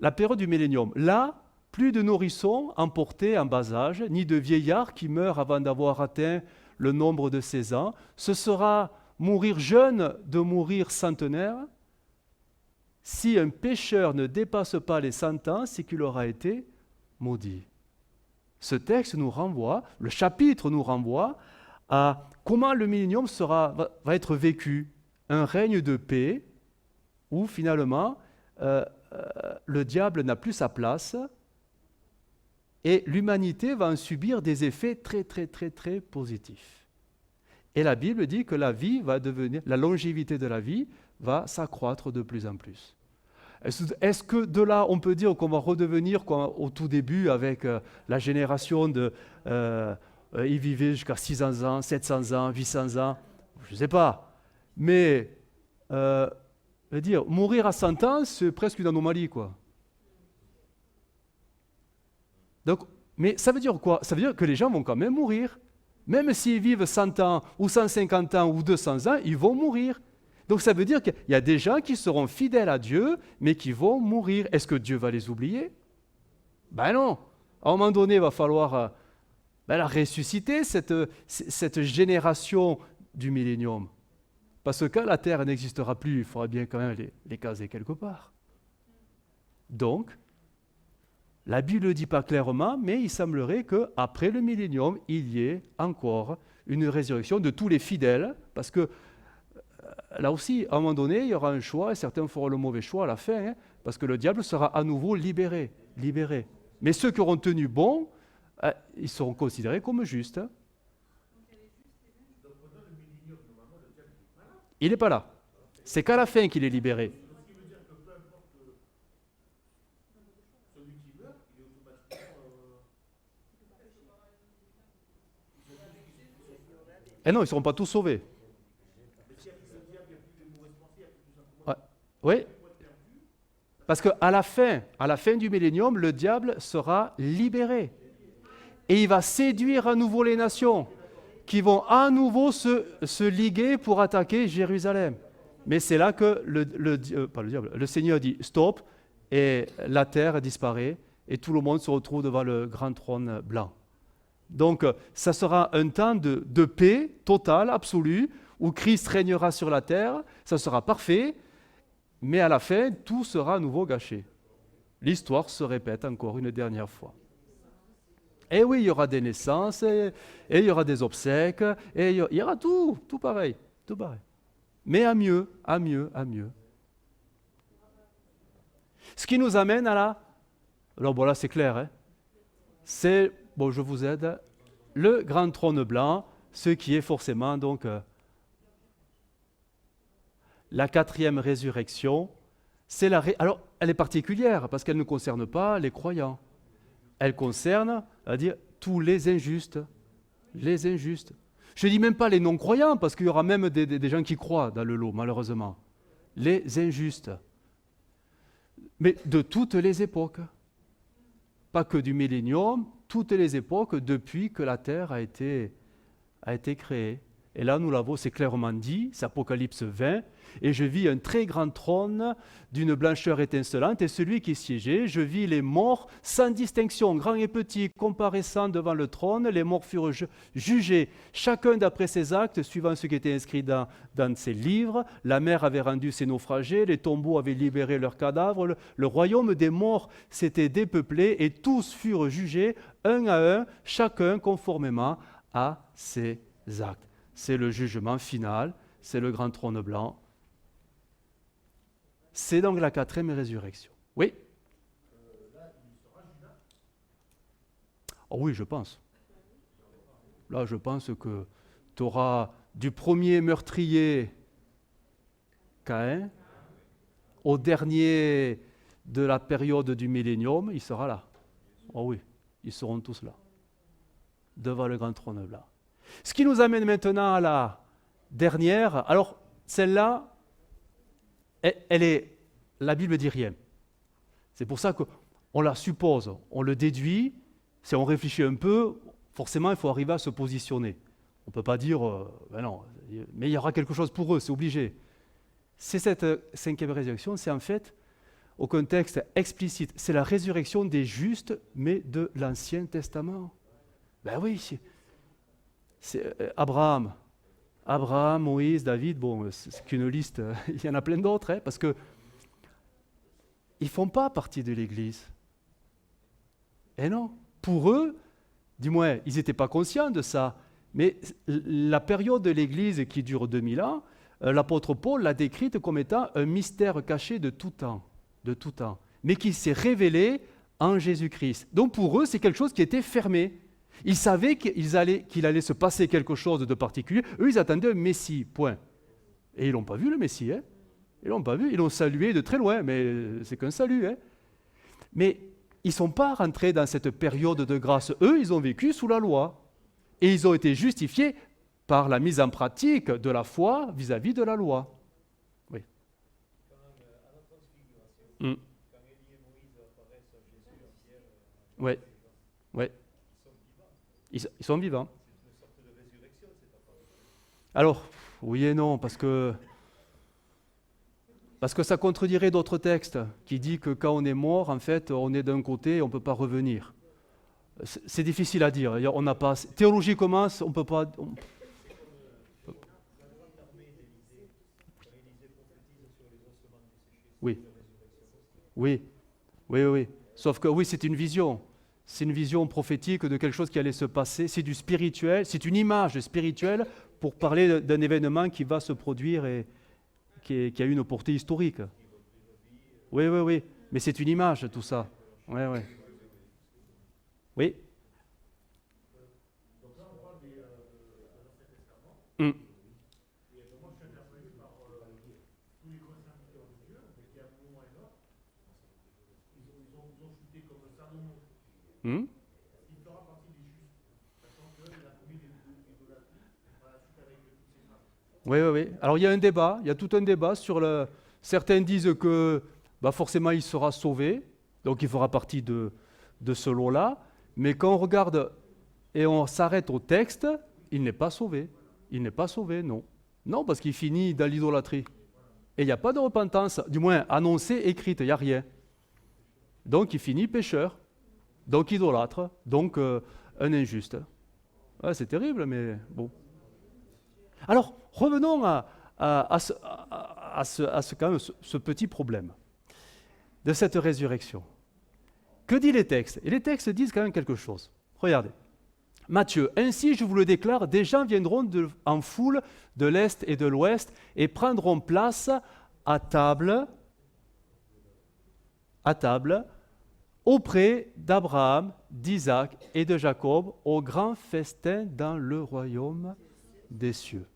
La période du millénium. Là, plus de nourrissons emportés en bas âge, ni de vieillards qui meurent avant d'avoir atteint le nombre de 16 ans. Ce sera mourir jeune de mourir centenaire. Si un pécheur ne dépasse pas les 100 ans, c'est qu'il aura été maudit. Ce texte nous renvoie, le chapitre nous renvoie à comment le millénium va être vécu. Un règne de paix où finalement le diable n'a plus sa place et l'humanité va en subir des effets très très très très positifs. Et la Bible dit que la longévité de la vie va s'accroître de plus en plus. Est-ce que de là, on peut dire qu'on va redevenir au tout début avec la génération ils vivaient jusqu'à 600 ans, 700 ans, 800 ans, je ne sais pas. Mais mourir à 100 ans, c'est presque une anomalie, quoi. Donc, mais ça veut dire quoi? Ça veut dire que les gens vont quand même mourir. Même s'ils vivent 100 ans, ou 150 ans, ou 200 ans, ils vont mourir. Donc ça veut dire qu'il y a des gens qui seront fidèles à Dieu, mais qui vont mourir. Est-ce que Dieu va les oublier? Ben non. À un moment donné, il va falloir la ressusciter, cette génération du millénium. Parce que quand la terre n'existera plus, il faudra bien quand même les caser quelque part. Donc, la Bible ne le dit pas clairement, mais il semblerait qu'après le millénium, il y ait encore une résurrection de tous les fidèles, parce que là aussi, à un moment donné, il y aura un choix, et certains feront le mauvais choix à la fin, parce que le diable sera à nouveau libéré. Mais ceux qui auront tenu bon, ils seront considérés comme justes. Il n'est pas là. C'est qu'à la fin qu'il est libéré. Eh non, ils ne seront pas tous sauvés. Ouais. Oui. Parce qu'à la fin du millénium, le diable sera libéré. Et il va séduire à nouveau les nations qui vont à nouveau se liguer pour attaquer Jérusalem. Mais c'est là que le Seigneur dit stop, et la terre disparaît, et tout le monde se retrouve devant le grand trône blanc. Donc, ça sera un temps de paix totale, absolue, où Christ régnera sur la terre, ça sera parfait, mais à la fin, tout sera à nouveau gâché. L'histoire se répète encore une dernière fois. Et oui, il y aura des naissances, et il y aura des obsèques, et il y aura tout pareil, tout pareil. Mais à mieux. Ce qui nous amène à la... Alors bon, là c'est clair, hein. C'est, je vous aide, le grand trône blanc, ce qui est forcément donc la 4e résurrection. Alors, elle est particulière, parce qu'elle ne concerne pas les croyants. Elle concerne, c'est-à-dire tous les injustes. Les injustes. Je ne dis même pas les non-croyants, parce qu'il y aura même des gens qui croient dans le lot, malheureusement. Les injustes. Mais de toutes les époques. Pas que du millénium, toutes les époques depuis que la terre a été créée. Et là, nous l'avons, c'est clairement dit, c'est Apocalypse 20, et je vis un très grand trône d'une blancheur étincelante, et celui qui siégeait, je vis les morts sans distinction, grands et petits, comparaissant devant le trône. Les morts furent jugés, chacun d'après ses actes, suivant ce qui était inscrit dans ses livres. La mer avait rendu ses naufragés, les tombeaux avaient libéré leurs cadavres, le royaume des morts s'était dépeuplé, et tous furent jugés, un à un, chacun conformément à ses actes. C'est le jugement final, c'est le grand trône blanc. C'est donc la 4e résurrection. Oui? Oh oui, je pense. Là, je pense que tu auras du premier meurtrier Caïn au dernier de la période du millénium, il sera là. Oh oui, ils seront tous là, devant le grand trône blanc. Ce qui nous amène maintenant à la dernière. Alors, celle-là, la Bible ne dit rien. C'est pour ça qu'on la suppose, on le déduit. Si on réfléchit un peu, forcément, il faut arriver à se positionner. On ne peut pas dire, non, Mais il y aura quelque chose pour eux, c'est obligé. C'est cette cinquième résurrection, c'est en fait, au contexte explicite, c'est la résurrection des justes, mais de l'Ancien Testament. Ben oui, c'est Abraham, Moïse, David, bon, c'est qu'une liste, il y en a plein d'autres, hein, parce que ils ne font pas partie de l'Église. Et non, pour eux, du moins, ils n'étaient pas conscients de ça, mais la période de l'Église qui dure 2000 ans, l'apôtre Paul l'a décrite comme étant un mystère caché de tout temps, mais qui s'est révélé en Jésus-Christ. Donc pour eux, c'est quelque chose qui était fermé. Ils savaient qu'il allait se passer quelque chose de particulier. Eux, ils attendaient un Messie, point. Et ils n'ont pas vu le Messie, hein. Ils l'ont pas vu, ils l'ont salué de très loin, mais c'est qu'un salut, hein. Mais ils ne sont pas rentrés dans cette période de grâce. Eux, ils ont vécu sous la loi. Et ils ont été justifiés par la mise en pratique de la foi vis-à-vis de la loi. Oui. Mm. Ouais. Ouais. Ils sont vivants. Alors, oui et non, parce que ça contredirait d'autres textes qui disent que quand on est mort, en fait, on est d'un côté et on ne peut pas revenir. C'est difficile à dire. On n'a pas, théologiquement, on ne peut pas... Oui. Oui. Oui, oui, oui. Sauf que oui, c'est une vision. C'est une vision prophétique de quelque chose qui allait se passer. C'est du spirituel, c'est une image spirituelle pour parler d'un événement qui va se produire et qui a une portée historique. Oui, oui, oui. Mais c'est une image, tout ça. Oui, oui. Oui. Mm. Mm. Oui, oui, oui. Alors il y a un débat, il y a tout un débat sur le... Certains disent que forcément il sera sauvé, donc il fera partie de ce lot-là, mais quand on regarde et on s'arrête au texte, il n'est pas sauvé. Il n'est pas sauvé, non. Non, parce qu'il finit dans l'idolâtrie. Et il n'y a pas de repentance, du moins annoncée, écrite, il n'y a rien. Donc il finit pécheur, donc idolâtre, donc un injuste. Ouais, c'est terrible, mais bon. Alors, revenons à ce petit problème de cette résurrection. Que disent les textes? Et les textes disent quand même quelque chose. Regardez. Matthieu, ainsi je vous le déclare, des gens viendront en foule de l'Est et de l'Ouest et prendront place à table auprès d'Abraham, d'Isaac et de Jacob au grand festin dans le royaume des cieux.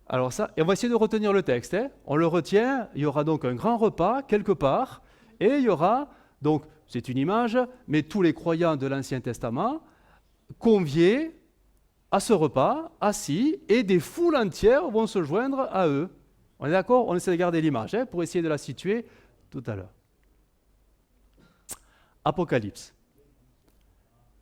Alors ça, et on va essayer de retenir le texte. Hein. On le retient, il y aura donc un grand repas quelque part, et il y aura, donc c'est une image, mais tous les croyants de l'Ancien Testament conviés à ce repas, assis, et des foules entières vont se joindre à eux. On est d'accord? On essaie de garder l'image pour essayer de la situer tout à l'heure. Apocalypse.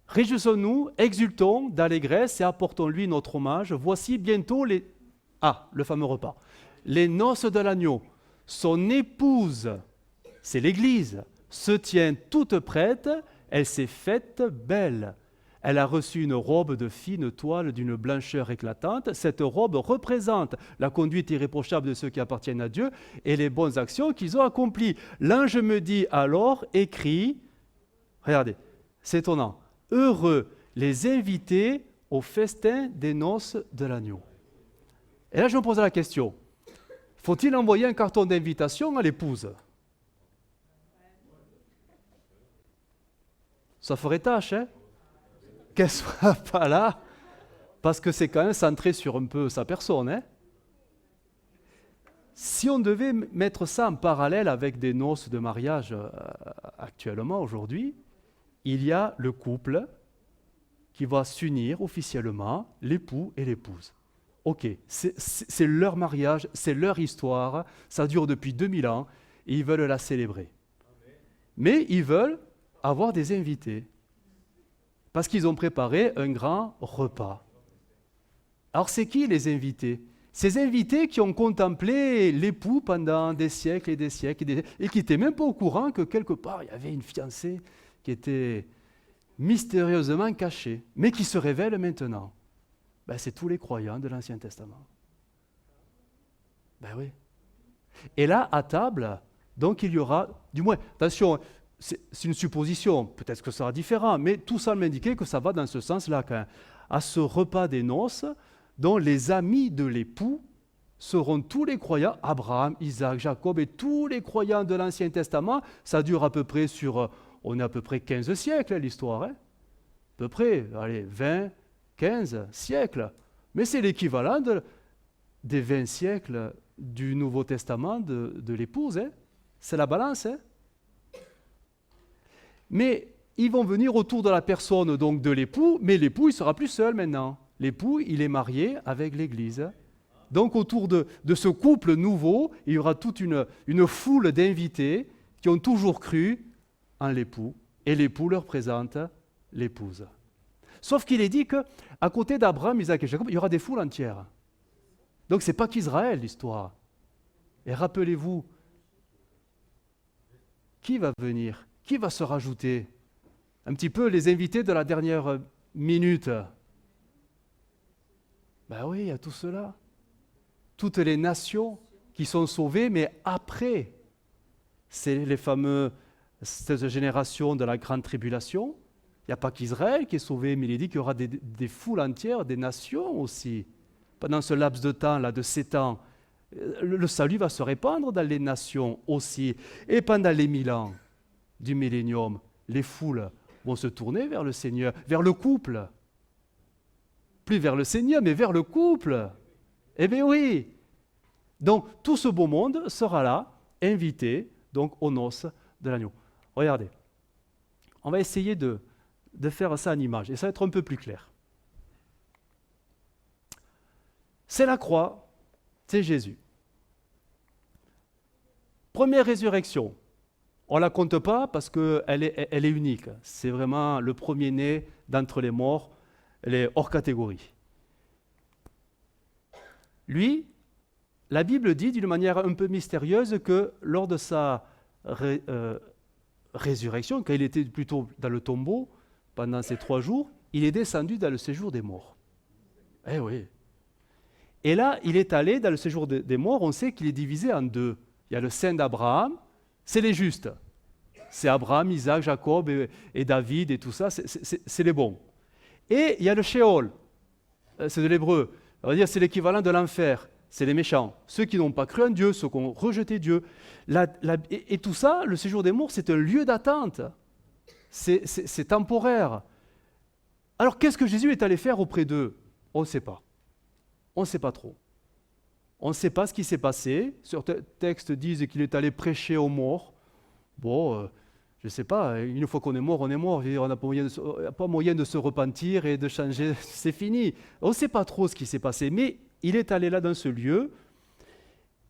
Réjouissons-nous, exultons d'allégresse et apportons-lui notre hommage. Voici bientôt le fameux repas. Les noces de l'agneau. Son épouse, c'est l'Église, se tient toute prête, elle s'est faite belle. Elle a reçu une robe de fine toile d'une blancheur éclatante. Cette robe représente la conduite irréprochable de ceux qui appartiennent à Dieu et les bonnes actions qu'ils ont accomplies. L'ange me dit alors, écrit, regardez, c'est étonnant, heureux les invités au festin des noces de l'agneau. Et là, je me pose la question, faut-il envoyer un carton d'invitation à l'épouse? Ça ferait tâche, hein? Qu'elle ne soit pas là, parce que c'est quand même centré sur un peu sa personne. Hein? Si on devait mettre ça en parallèle avec des noces de mariage actuellement, aujourd'hui, il y a le couple qui va s'unir officiellement, l'époux et l'épouse. Ok, c'est leur mariage, c'est leur histoire, ça dure depuis 2000 ans, et ils veulent la célébrer. Mais ils veulent avoir des invités. Parce qu'ils ont préparé un grand repas. Alors c'est qui les invités? Ces invités qui ont contemplé l'époux pendant des siècles et des siècles et qui n'étaient même pas au courant que quelque part il y avait une fiancée qui était mystérieusement cachée, mais qui se révèle maintenant. Ben, c'est tous les croyants de l'Ancien Testament. Ben oui. Et là, à table, donc il y aura, du moins, attention, c'est une supposition, peut-être que ça sera différent, mais tout ça m'indiquait que ça va dans ce sens-là, quand même. À ce repas des noces, dont les amis de l'époux seront tous les croyants, Abraham, Isaac, Jacob et tous les croyants de l'Ancien Testament. Ça dure à peu près on est à peu près 15 siècles l'histoire, hein, à peu près, allez, 20, 15 siècles. Mais c'est l'équivalent des 20 siècles du Nouveau Testament de l'épouse, hein. C'est la balance, hein. Mais ils vont venir autour de la personne donc de l'époux, mais l'époux il sera plus seul maintenant. L'époux il est marié avec l'Église. Donc autour de ce couple nouveau, il y aura toute une foule d'invités qui ont toujours cru en l'époux, et l'époux leur présente l'épouse. Sauf qu'il est dit qu'à côté d'Abraham, Isaac et Jacob, il y aura des foules entières. Donc ce n'est pas qu'Israël l'histoire. Et rappelez-vous, qui va venir? Qui va se rajouter? Un petit peu les invités de la dernière minute. Ben oui, il y a tout cela. Toutes les nations qui sont sauvées, mais après. C'est cette génération de la grande tribulation. Il n'y a pas qu'Israël qui est sauvé, mais il est dit qu'il y aura des foules entières, des nations aussi. Pendant ce laps de temps, là, de 7 ans, le salut va se répandre dans les nations aussi. Et pendant les 1000 ans du millénium, les foules vont se tourner vers le Seigneur, vers le couple. Plus vers le Seigneur, mais vers le couple. Eh bien oui. Donc, tout ce beau monde sera là, invité donc aux noces de l'agneau. Regardez, on va essayer de faire ça en image, et ça va être un peu plus clair. C'est la croix, c'est Jésus. Première résurrection. On ne la compte pas parce qu'elle est unique. C'est vraiment le premier-né d'entre les morts. Elle est hors catégorie. Lui, la Bible dit d'une manière un peu mystérieuse que lors de sa résurrection, quand il était plutôt dans le tombeau, pendant ces 3 jours, il est descendu dans le séjour des morts. Eh oui. Et là, il est allé dans le séjour des morts, on sait qu'il est divisé en 2. Il y a le sein d'Abraham, c'est les justes. C'est Abraham, Isaac, Jacob et David et tout ça, c'est les bons. Et il y a le Sheol, c'est de l'hébreu. On va dire c'est l'équivalent de l'enfer, c'est les méchants. Ceux qui n'ont pas cru en Dieu, ceux qui ont rejeté Dieu. Et tout ça, le séjour des morts, c'est un lieu d'attente. C'est temporaire. Alors qu'est-ce que Jésus est allé faire auprès d'eux? On ne sait pas. On ne sait pas trop. On ne sait pas ce qui s'est passé. Certains textes disent qu'il est allé prêcher aux morts. Bon, je ne sais pas, une fois qu'on est mort, on est mort. On n'a pas moyen de se repentir et de changer, c'est fini. On ne sait pas trop ce qui s'est passé, mais il est allé là dans ce lieu,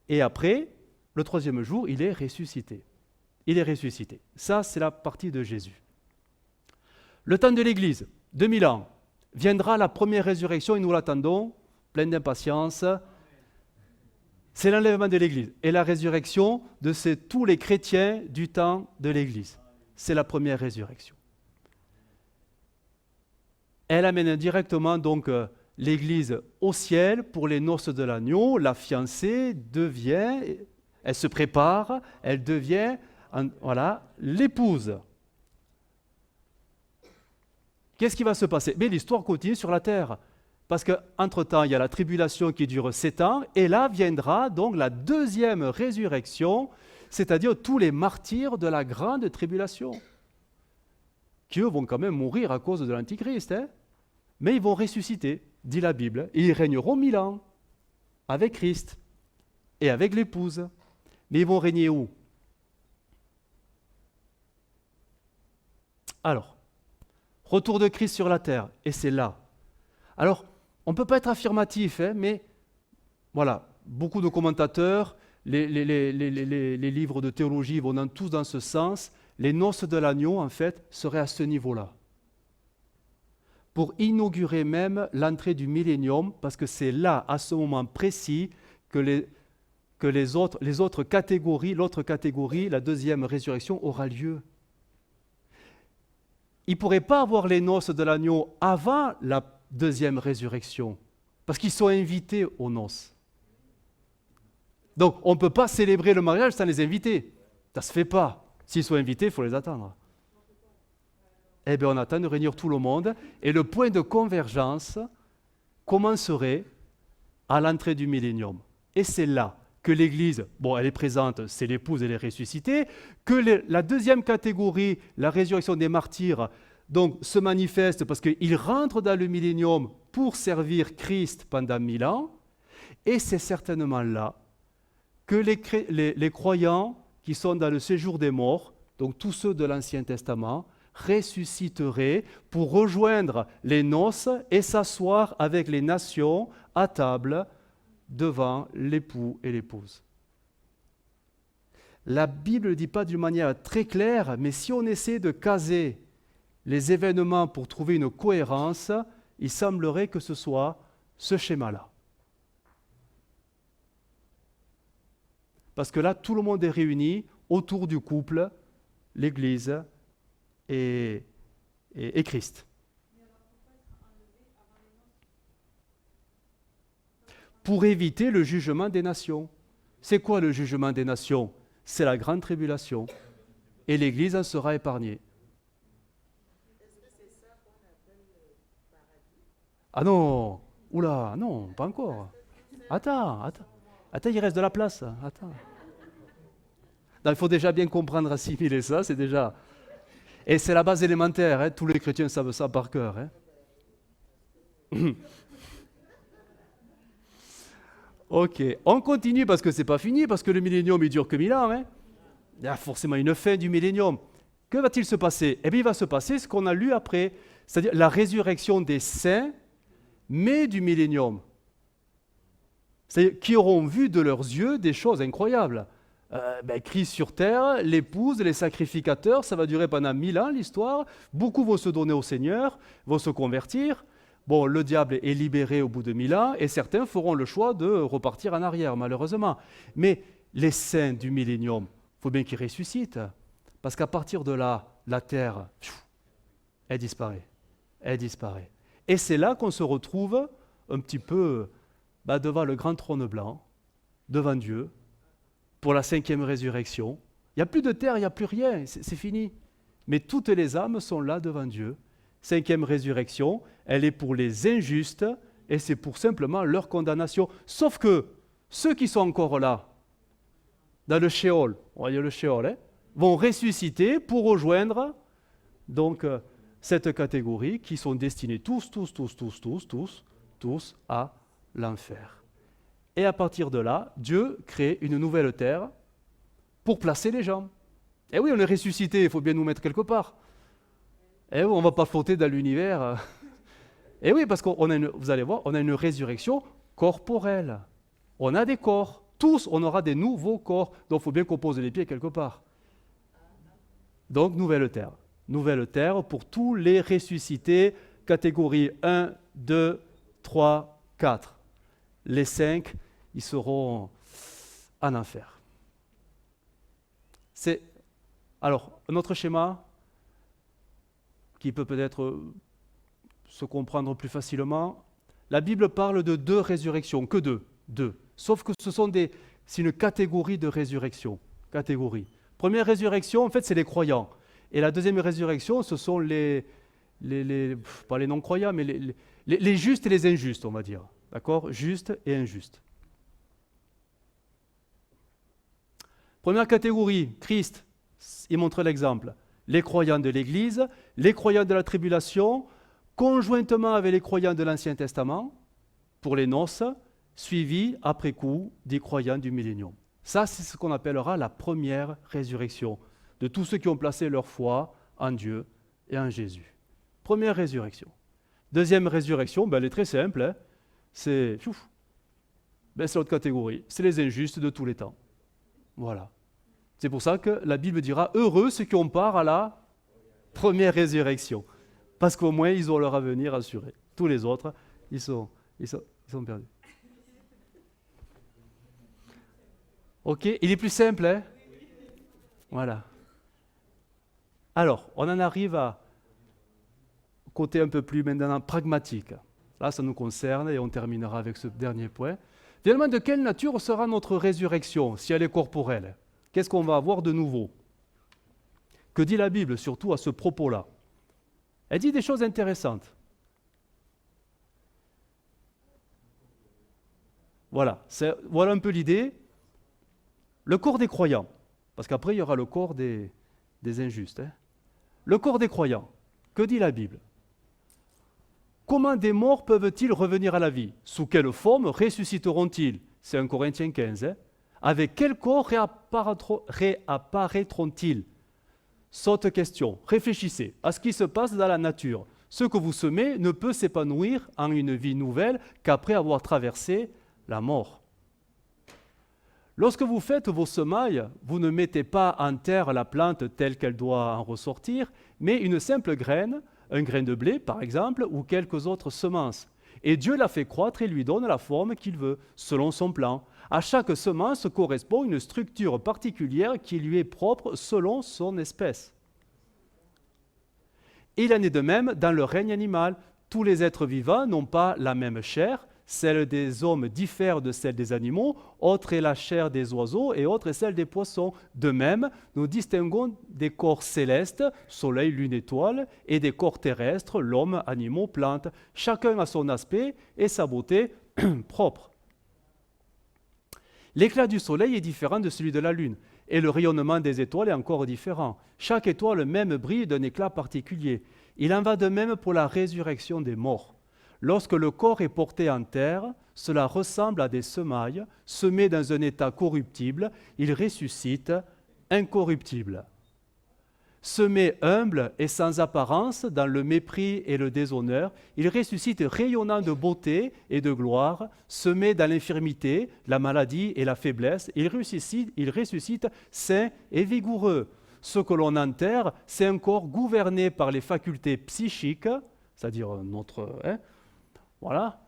et après, le 3e jour, il est ressuscité. Il est ressuscité. Ça, c'est la partie de Jésus. Le temps de l'Église, 2000 ans, viendra la première résurrection, et nous l'attendons, plein d'impatience. C'est l'enlèvement de l'Église et la résurrection de tous les chrétiens du temps de l'Église. C'est la première résurrection. Elle amène directement donc l'Église au ciel pour les noces de l'agneau. La fiancée elle se prépare, elle devient l'épouse. Qu'est-ce qui va se passer? Mais l'histoire continue sur la terre. Parce qu'entre-temps, il y a la tribulation qui dure 7 ans, et là viendra donc la 2e résurrection, c'est-à-dire tous les martyrs de la grande tribulation, qui eux vont quand même mourir à cause de l'Antichrist, hein, mais ils vont ressusciter, dit la Bible, et ils régneront 1000 ans avec Christ et avec l'épouse. Mais ils vont régner où? Alors, retour de Christ sur la terre, et c'est là. Alors, on ne peut pas être affirmatif, hein, mais voilà, beaucoup de commentateurs, les livres de théologie vont tous dans ce sens. Les noces de l'agneau, en fait, seraient à ce niveau-là. pour inaugurer même l'entrée du millénium, parce que c'est là, à ce moment précis, que les autres catégories, l'autre catégorie, la deuxième résurrection, aura lieu. Il ne pourrait pas avoir les noces de l'agneau avant la deuxième résurrection, parce qu'ils sont invités aux noces. Donc, on ne peut pas célébrer le mariage sans les inviter. Ça ne se fait pas. S'ils sont invités, il faut les attendre. Eh bien, on attend de réunir tout le monde, et le point de convergence commencerait à l'entrée du millénium. Et c'est là que l'Église, bon, elle est présente, c'est l'épouse, elle est ressuscitée, que la deuxième catégorie, la résurrection des martyrs, donc, se manifeste parce qu'ils rentrent dans le millénium pour servir Christ pendant 1000 ans, et c'est certainement là que les croyants qui sont dans le séjour des morts, donc tous ceux de l'Ancien Testament, ressusciteraient pour rejoindre les noces et s'asseoir avec les nations à table devant l'époux et l'épouse. La Bible ne dit pas d'une manière très claire, mais si on essaie de caser les événements pour trouver une cohérence, il semblerait que ce soit ce schéma-là. Parce que là, tout le monde est réuni autour du couple, l'Église et Christ. Pour éviter le jugement des nations. C'est quoi le jugement des nations? C'est la grande tribulation. Et l'Église en sera épargnée. Ah non, oula, non, pas encore. Attends, il reste de la place. Attends. Non, il faut déjà bien comprendre, assimiler ça, c'est déjà... Et c'est la base élémentaire, hein, tous les chrétiens savent ça par cœur. Hein. Ok, on continue parce que c'est pas fini, parce que le millénium il dure que 1000 ans. Hein. Il y a forcément une fin du millénium. Que va-t-il se passer? Eh bien, il va se passer ce qu'on a lu après, c'est-à-dire la résurrection des saints, mais du millénium. C'est-à-dire qui auront vu de leurs yeux des choses incroyables. Christ sur terre, l'épouse, les sacrificateurs, ça va durer pendant 1000 ans l'histoire. Beaucoup vont se donner au Seigneur, vont se convertir. Bon, le diable est libéré au bout de 1000 ans et certains feront le choix de repartir en arrière, malheureusement. Mais les saints du millénium, il faut bien qu'ils ressuscitent. Parce qu'à partir de là, la terre, elle disparaît. Elle disparaît. Et c'est là qu'on se retrouve un petit peu devant le grand trône blanc, devant Dieu, pour la 5e résurrection. Il n'y a plus de terre, il n'y a plus rien, c'est fini. Mais toutes les âmes sont là devant Dieu. 5e résurrection, elle est pour les injustes et c'est pour simplement leur condamnation. Sauf que ceux qui sont encore là, dans le Sheol, on va dire le Sheol, hein, vont ressusciter pour rejoindre donc cette catégorie qui sont destinés tous à l'enfer. Et à partir de là, Dieu crée une nouvelle terre pour placer les gens. Et oui, on est ressuscité, il faut bien nous mettre quelque part. Et oui, on ne va pas flotter dans l'univers. Et oui, parce qu'on a vous allez voir, on a une résurrection corporelle. On a des corps. Tous, on aura des nouveaux corps. Donc, il faut bien qu'on pose les pieds quelque part. Donc, nouvelle terre. Nouvelle terre pour tous les ressuscités, catégorie 1, 2, 3, 4. Les 5, ils seront en enfer. Alors, un autre schéma qui peut peut-être se comprendre plus facilement. La Bible parle de 2 résurrections, que 2. Sauf que c'est une catégorie de résurrection. Catégorie. Première résurrection, en fait, c'est les croyants. Et la deuxième résurrection, ce sont pas les non-croyants, mais les justes et les injustes, on va dire. D'accord? Justes et injustes. Première catégorie, Christ, il montre l'exemple. Les croyants de l'Église, les croyants de la tribulation, conjointement avec les croyants de l'Ancien Testament, pour les noces, suivis après coup des croyants du millénium. Ça, c'est ce qu'on appellera la première résurrection, de tous ceux qui ont placé leur foi en Dieu et en Jésus. Première résurrection. Deuxième résurrection, elle est très simple, hein. C'est l'autre catégorie, c'est les injustes de tous les temps. Voilà. C'est pour ça que la Bible dira « Heureux ceux qui ont part à la première résurrection ». Parce qu'au moins, ils ont leur avenir assuré. Tous les autres, ils sont perdus. Ok, il est plus simple, hein? Voilà. Alors, on en arrive à côté un peu plus maintenant pragmatique. Là, ça nous concerne et on terminera avec ce dernier point. Finalement, de quelle nature sera notre résurrection si elle est corporelle? Qu'est-ce qu'on va avoir de nouveau? Que dit la Bible surtout à ce propos-là? Elle dit des choses intéressantes. Voilà un peu l'idée. Le corps des croyants, parce qu'après il y aura le corps des injustes. Hein. Le corps des croyants, que dit la Bible? Comment des morts peuvent-ils revenir à la vie? Sous quelle forme ressusciteront-ils? C'est 1 Corinthiens 15. Hein. Avec quel corps réapparaîtront-ils? Saute question. Réfléchissez à ce qui se passe dans la nature. Ce que vous semez ne peut s'épanouir en une vie nouvelle qu'après avoir traversé la mort. Lorsque vous faites vos semailles, vous ne mettez pas en terre la plante telle qu'elle doit en ressortir, mais une simple graine, un grain de blé par exemple, ou quelques autres semences. Et Dieu la fait croître et lui donne la forme qu'il veut, selon son plan. À chaque semence correspond une structure particulière qui lui est propre selon son espèce. Il en est de même dans le règne animal. Tous les êtres vivants n'ont pas la même chair. Celle des hommes diffère de celle des animaux, autre est la chair des oiseaux et autre est celle des poissons. De même, nous distinguons des corps célestes, soleil, lune, étoile, et des corps terrestres, l'homme, animaux, plantes. Chacun a son aspect et sa beauté propre. L'éclat du soleil est différent de celui de la lune, et le rayonnement des étoiles est encore différent. Chaque étoile même brille d'un éclat particulier. Il en va de même pour la résurrection des morts. Lorsque le corps est porté en terre, cela ressemble à des semailles semées dans un état corruptible, il ressuscite incorruptible. Semé humble et sans apparence dans le mépris et le déshonneur, il ressuscite rayonnant de beauté et de gloire, semé dans l'infirmité, la maladie et la faiblesse, il ressuscite sain et vigoureux. Ce que l'on enterre, c'est un corps gouverné par les facultés psychiques, c'est-à-dire notre... Voilà.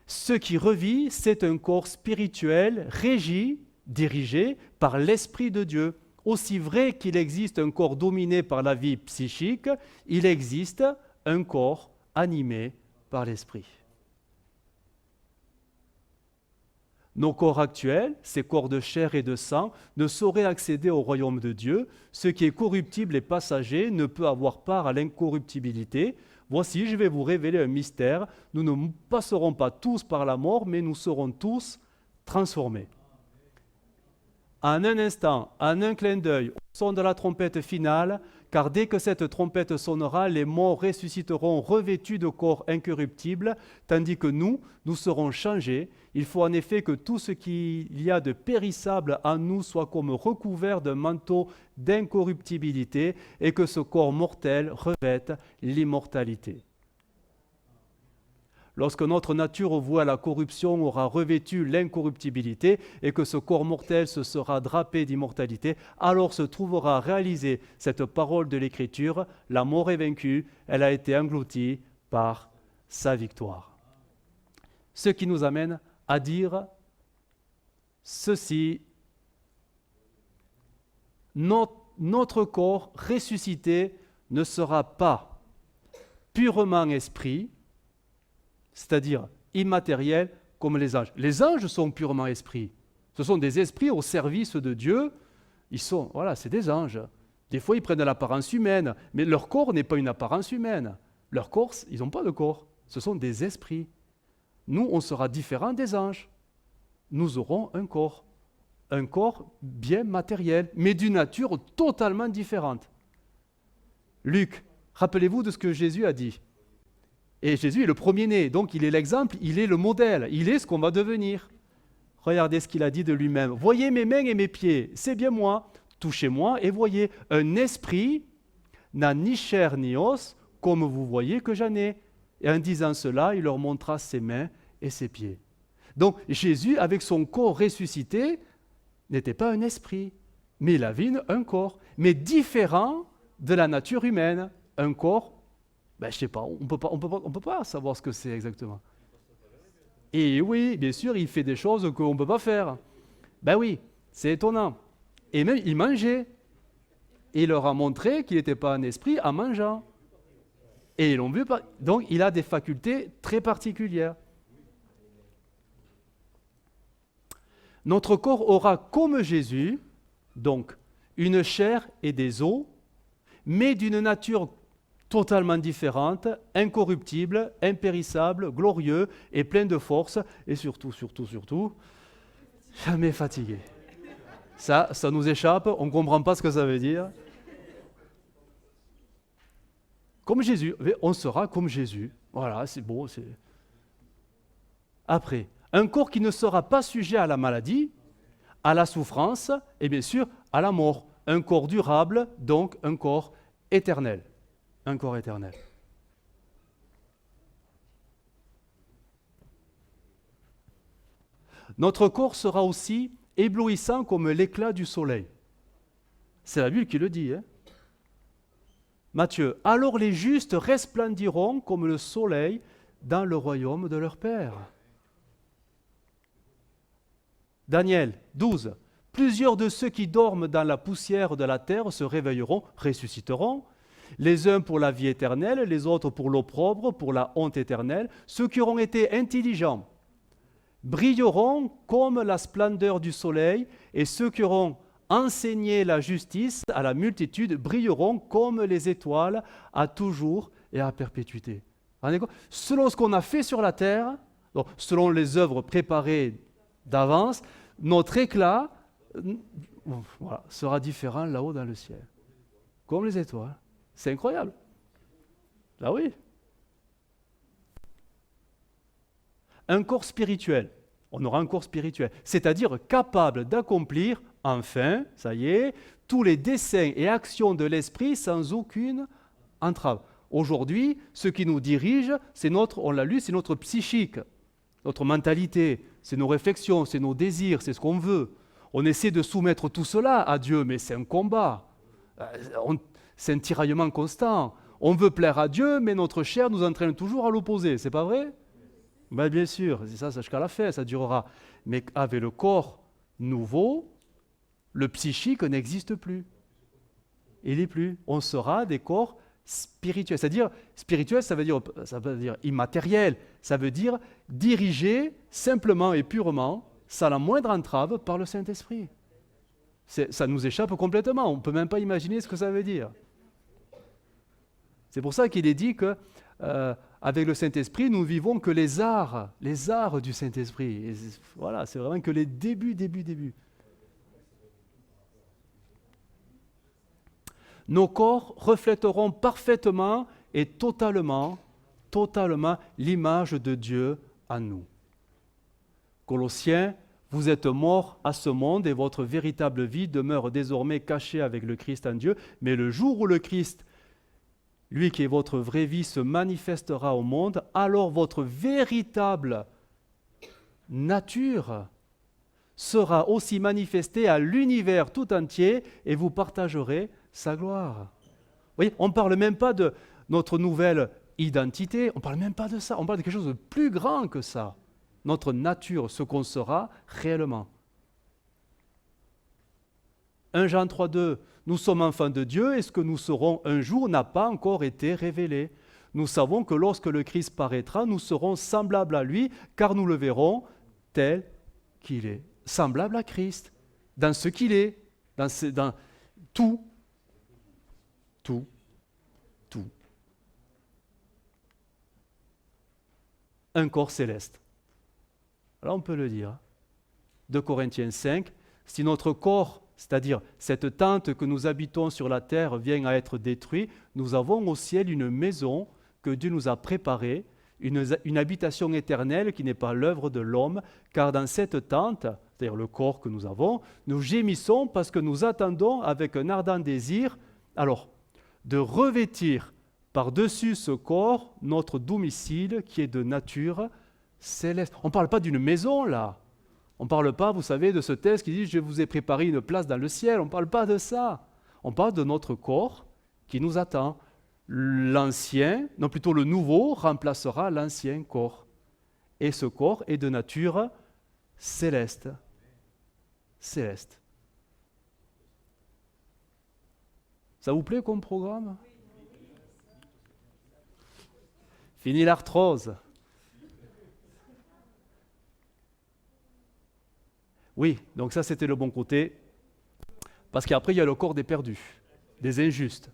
Ce qui revit, c'est un corps spirituel régi, dirigé par l'Esprit de Dieu. Aussi vrai qu'il existe un corps dominé par la vie psychique, il existe un corps animé par l'Esprit. Nos corps actuels, ces corps de chair et de sang, ne sauraient accéder au royaume de Dieu. Ce qui est corruptible et passager ne peut avoir part à l'incorruptibilité. Voici, je vais vous révéler un mystère. Nous ne passerons pas tous par la mort, mais nous serons tous transformés. En un instant, en un clin d'œil, au son de la trompette finale, car dès que cette trompette sonnera, les morts ressusciteront revêtus de corps incorruptibles, tandis que nous serons changés. Il faut en effet que tout ce qu'il y a de périssable en nous soit comme recouvert d'un manteau d'incorruptibilité et que ce corps mortel revête l'immortalité. Lorsque notre nature vouée à la corruption aura revêtu l'incorruptibilité et que ce corps mortel se sera drapé d'immortalité, alors se trouvera réalisée cette parole de l'Écriture, la mort est vaincue, elle a été engloutie par sa victoire. Ce qui nous amène à dire ceci, notre corps ressuscité ne sera pas purement esprit, c'est-à-dire immatériel comme les anges. Les anges sont purement esprits. Ce sont des esprits au service de Dieu. C'est des anges. Des fois, ils prennent l'apparence humaine, mais leur corps n'est pas une apparence humaine. Leur corps, ils n'ont pas de corps. Ce sont des esprits. Nous, on sera différents des anges. Nous aurons un corps bien matériel, mais d'une nature totalement différente. Luc, rappelez-vous de ce que Jésus a dit. Et Jésus est le premier-né, donc il est l'exemple, il est le modèle, il est ce qu'on va devenir. Regardez ce qu'il a dit de lui-même. « Voyez mes mains et mes pieds, c'est bien moi. Touchez-moi et voyez, un esprit n'a ni chair ni os, comme vous voyez que j'en ai. » Et en disant cela, il leur montra ses mains et ses pieds. Donc Jésus, avec son corps ressuscité, n'était pas un esprit, mais il avait un corps, mais différent de la nature humaine, un corps Ben, je sais pas, on peut pas savoir ce que c'est exactement. Et oui, bien sûr, il fait des choses qu'on ne peut pas faire. Ben oui, c'est étonnant. Et même, il mangeait. Et il leur a montré qu'il n'était pas un esprit en mangeant. Et ils l'ont vu. Donc, il a des facultés très particulières. Notre corps aura comme Jésus, donc, une chair et des os, mais d'une nature totalement différente, incorruptible, impérissable, glorieux et plein de force, et surtout, jamais fatigué. Ça nous échappe, on ne comprend pas ce que ça veut dire. Comme Jésus, on sera comme Jésus. Voilà, c'est beau. Après, un corps qui ne sera pas sujet à la maladie, à la souffrance et bien sûr à la mort. Un corps durable, donc un corps éternel. Un corps éternel. Notre corps sera aussi éblouissant comme l'éclat du soleil. C'est la Bible qui le dit. Matthieu, alors les justes resplendiront comme le soleil dans le royaume de leur Père. Daniel 12, plusieurs de ceux qui dorment dans la poussière de la terre se réveilleront, ressusciteront, les uns pour la vie éternelle, les autres pour l'opprobre, pour la honte éternelle. Ceux qui auront été intelligents brilleront comme la splendeur du soleil, et ceux qui auront enseigné la justice à la multitude brilleront comme les étoiles à toujours et à perpétuité. Selon ce qu'on a fait sur la terre, donc selon les œuvres préparées d'avance, notre éclat sera différent là-haut dans le ciel. Comme les étoiles. C'est incroyable. Ah oui. Un corps spirituel. On aura un corps spirituel, c'est-à-dire capable d'accomplir, enfin, ça y est, tous les desseins et actions de l'esprit sans aucune entrave. Aujourd'hui, ce qui nous dirige, c'est on l'a lu, c'est notre psychique, notre mentalité, c'est nos réflexions, c'est nos désirs, c'est ce qu'on veut. On essaie de soumettre tout cela à Dieu, mais c'est un combat. C'est un tiraillement constant. On veut plaire à Dieu, mais notre chair nous entraîne toujours à l'opposé. C'est pas vrai ? Ben bien sûr, c'est ça jusqu'à la fin, ça durera. Mais avec le corps nouveau, le psychique n'existe plus. Il n'est plus. On sera des corps spirituels. C'est-à-dire, spirituel, ça veut dire immatériel. Ça veut dire dirigé simplement et purement, sans la moindre entrave, par le Saint-Esprit. Ça nous échappe complètement. On ne peut même pas imaginer ce que ça veut dire. C'est pour ça qu'il est dit que avec le Saint-Esprit, nous vivons que les arts du Saint-Esprit. Et voilà, c'est vraiment que les débuts. Nos corps reflèteront parfaitement et totalement l'image de Dieu en nous. Colossiens, vous êtes morts à ce monde et votre véritable vie demeure désormais cachée avec le Christ en Dieu, mais le jour où le Christ, lui qui est votre vraie vie, se manifestera au monde, alors votre véritable nature sera aussi manifestée à l'univers tout entier et vous partagerez sa gloire. Vous voyez, on ne parle même pas de notre nouvelle identité, on ne parle même pas de ça, on parle de quelque chose de plus grand que ça. Notre nature, ce qu'on sera réellement. 1 Jean 3,2, nous sommes enfants de Dieu et ce que nous serons un jour n'a pas encore été révélé. Nous savons que lorsque le Christ paraîtra, nous serons semblables à lui, car nous le verrons tel qu'il est. Semblable à Christ, dans ce qu'il est, dans tout. Un corps céleste. Alors on peut le dire. 2 Corinthiens 5, si notre corps, c'est-à-dire cette tente que nous habitons sur la terre, vient à être détruit, nous avons au ciel une maison que Dieu nous a préparée, une habitation éternelle qui n'est pas l'œuvre de l'homme, car dans cette tente, c'est-à-dire le corps que nous avons, nous gémissons parce que nous attendons avec un ardent désir, alors, de revêtir par-dessus ce corps notre domicile qui est de nature céleste. On ne parle pas d'une maison là. On ne parle pas, vous savez, de ce texte qui dit « Je vous ai préparé une place dans le ciel ». On ne parle pas de ça. On parle de notre corps qui nous attend. l'ancien, non plutôt le nouveau, remplacera l'ancien corps. Et ce corps est de nature céleste. Céleste. Ça vous plaît comme programme? Fini l'arthrose. Oui, donc ça c'était le bon côté. Parce qu'après il y a le corps des perdus, des injustes.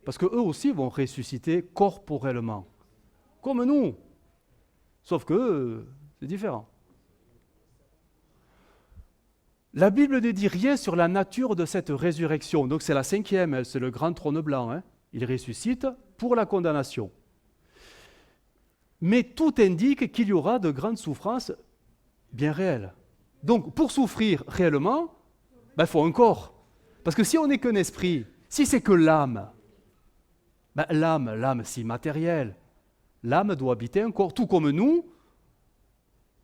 Parce qu'eux aussi vont ressusciter corporellement. Comme nous. Sauf que c'est différent. La Bible ne dit rien sur la nature de cette résurrection. Donc c'est la 5e, c'est le grand trône blanc. Hein. Il ressuscite pour la condamnation. Mais tout indique qu'il y aura de grandes souffrances bien réelles. Donc pour souffrir réellement, il faut un corps. Parce que si on n'est qu'un esprit, si c'est que l'âme, l'âme c'est immatériel. L'âme doit habiter un corps, tout comme nous.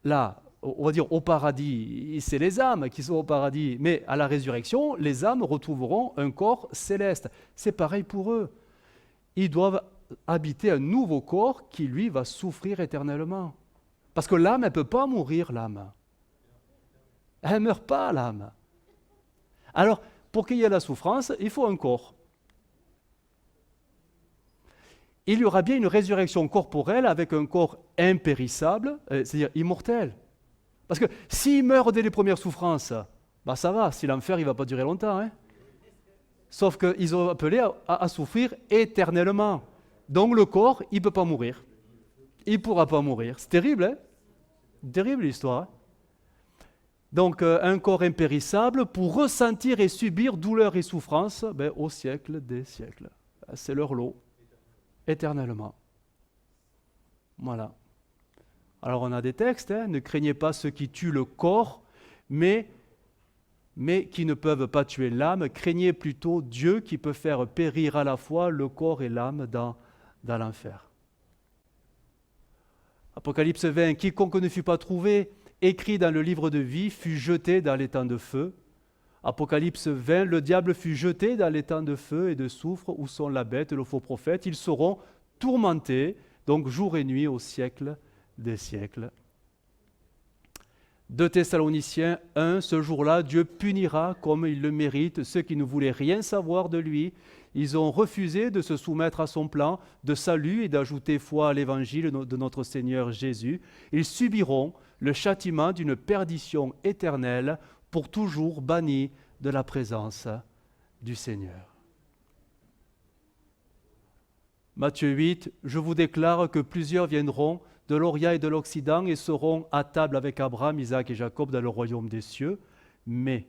Là, on va dire au paradis, c'est les âmes qui sont au paradis, mais à la résurrection, les âmes retrouveront un corps céleste. C'est pareil pour eux. Ils doivent habiter un nouveau corps qui, lui, va souffrir éternellement. Parce que l'âme, elle ne peut pas mourir, l'âme. Elle ne meurt pas, l'âme. Alors, pour qu'il y ait la souffrance, il faut un corps. Il y aura bien une résurrection corporelle avec un corps impérissable, c'est-à-dire immortel. Parce que s'il meurt dès les premières souffrances, ça va, si l'enfer il ne va pas durer longtemps. Hein. Sauf qu'ils ont appelé à souffrir éternellement. Donc le corps, il ne peut pas mourir. Il ne pourra pas mourir. C'est terrible, hein? Terrible l'histoire. Hein. Donc un corps impérissable pour ressentir et subir douleur et souffrance au siècle des siècles. C'est leur lot. Éternellement. Voilà. Alors on a des textes, hein, ne craignez pas ceux qui tuent le corps, mais qui ne peuvent pas tuer l'âme, craignez plutôt Dieu qui peut faire périr à la fois le corps et l'âme dans l'enfer. Apocalypse 20, quiconque ne fut pas trouvé, écrit dans le livre de vie, fut jeté dans l'étang de feu. Apocalypse 20, le diable fut jeté dans l'étang de feu et de soufre où sont la bête et le faux prophète. Ils seront tourmentés, donc jour et nuit au siècle des siècles. 2 Thessaloniciens 1, ce jour-là, Dieu punira comme il le mérite ceux qui ne voulaient rien savoir de lui. Ils ont refusé de se soumettre à son plan de salut et d'ajouter foi à l'évangile de notre Seigneur Jésus. Ils subiront le châtiment d'une perdition éternelle pour toujours bannis de la présence du Seigneur. Matthieu 8, je vous déclare que plusieurs viendront de l'Orient et de l'Occident et seront à table avec Abraham, Isaac et Jacob dans le royaume des cieux. Mais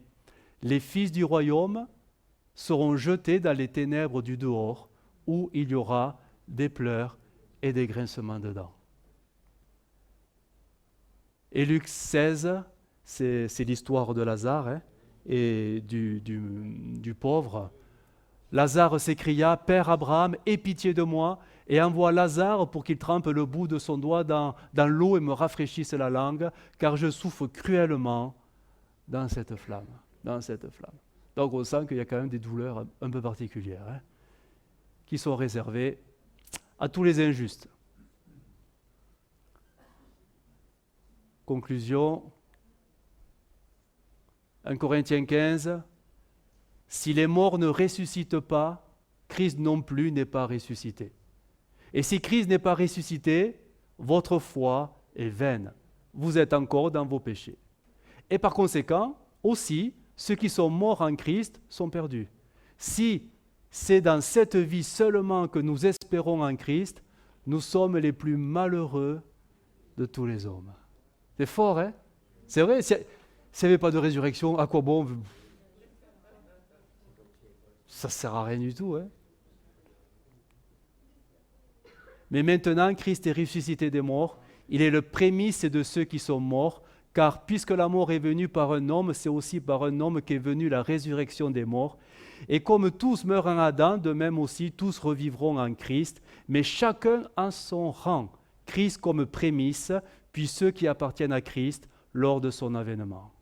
les fils du royaume seront jetés dans les ténèbres du dehors, où il y aura des pleurs et des grincements de dents. Et Luc 16, c'est l'histoire de Lazare hein, et du pauvre. Lazare s'écria, « Père Abraham, aie pitié de moi, et envoie Lazare pour qu'il trempe le bout de son doigt dans l'eau et me rafraîchisse la langue, car je souffre cruellement dans cette flamme. » Donc on sent qu'il y a quand même des douleurs un peu particulières hein, qui sont réservées à tous les injustes. Conclusion, 1 Corinthiens 15, si les morts ne ressuscitent pas, Christ non plus n'est pas ressuscité. Et si Christ n'est pas ressuscité, votre foi est vaine. Vous êtes encore dans vos péchés. Et par conséquent, aussi, ceux qui sont morts en Christ sont perdus. Si c'est dans cette vie seulement que nous espérons en Christ, nous sommes les plus malheureux de tous les hommes. C'est fort, hein? C'est vrai, s'il n'y avait pas de résurrection, à quoi bon? Ça ne sert à rien du tout, hein? Mais maintenant, Christ est ressuscité des morts. Il est le prémisse de ceux qui sont morts, car puisque la mort est venue par un homme, c'est aussi par un homme qu'est venue la résurrection des morts. Et comme tous meurent en Adam, de même aussi tous revivront en Christ, mais chacun en son rang. Christ comme prémisse, puis ceux qui appartiennent à Christ lors de son avènement.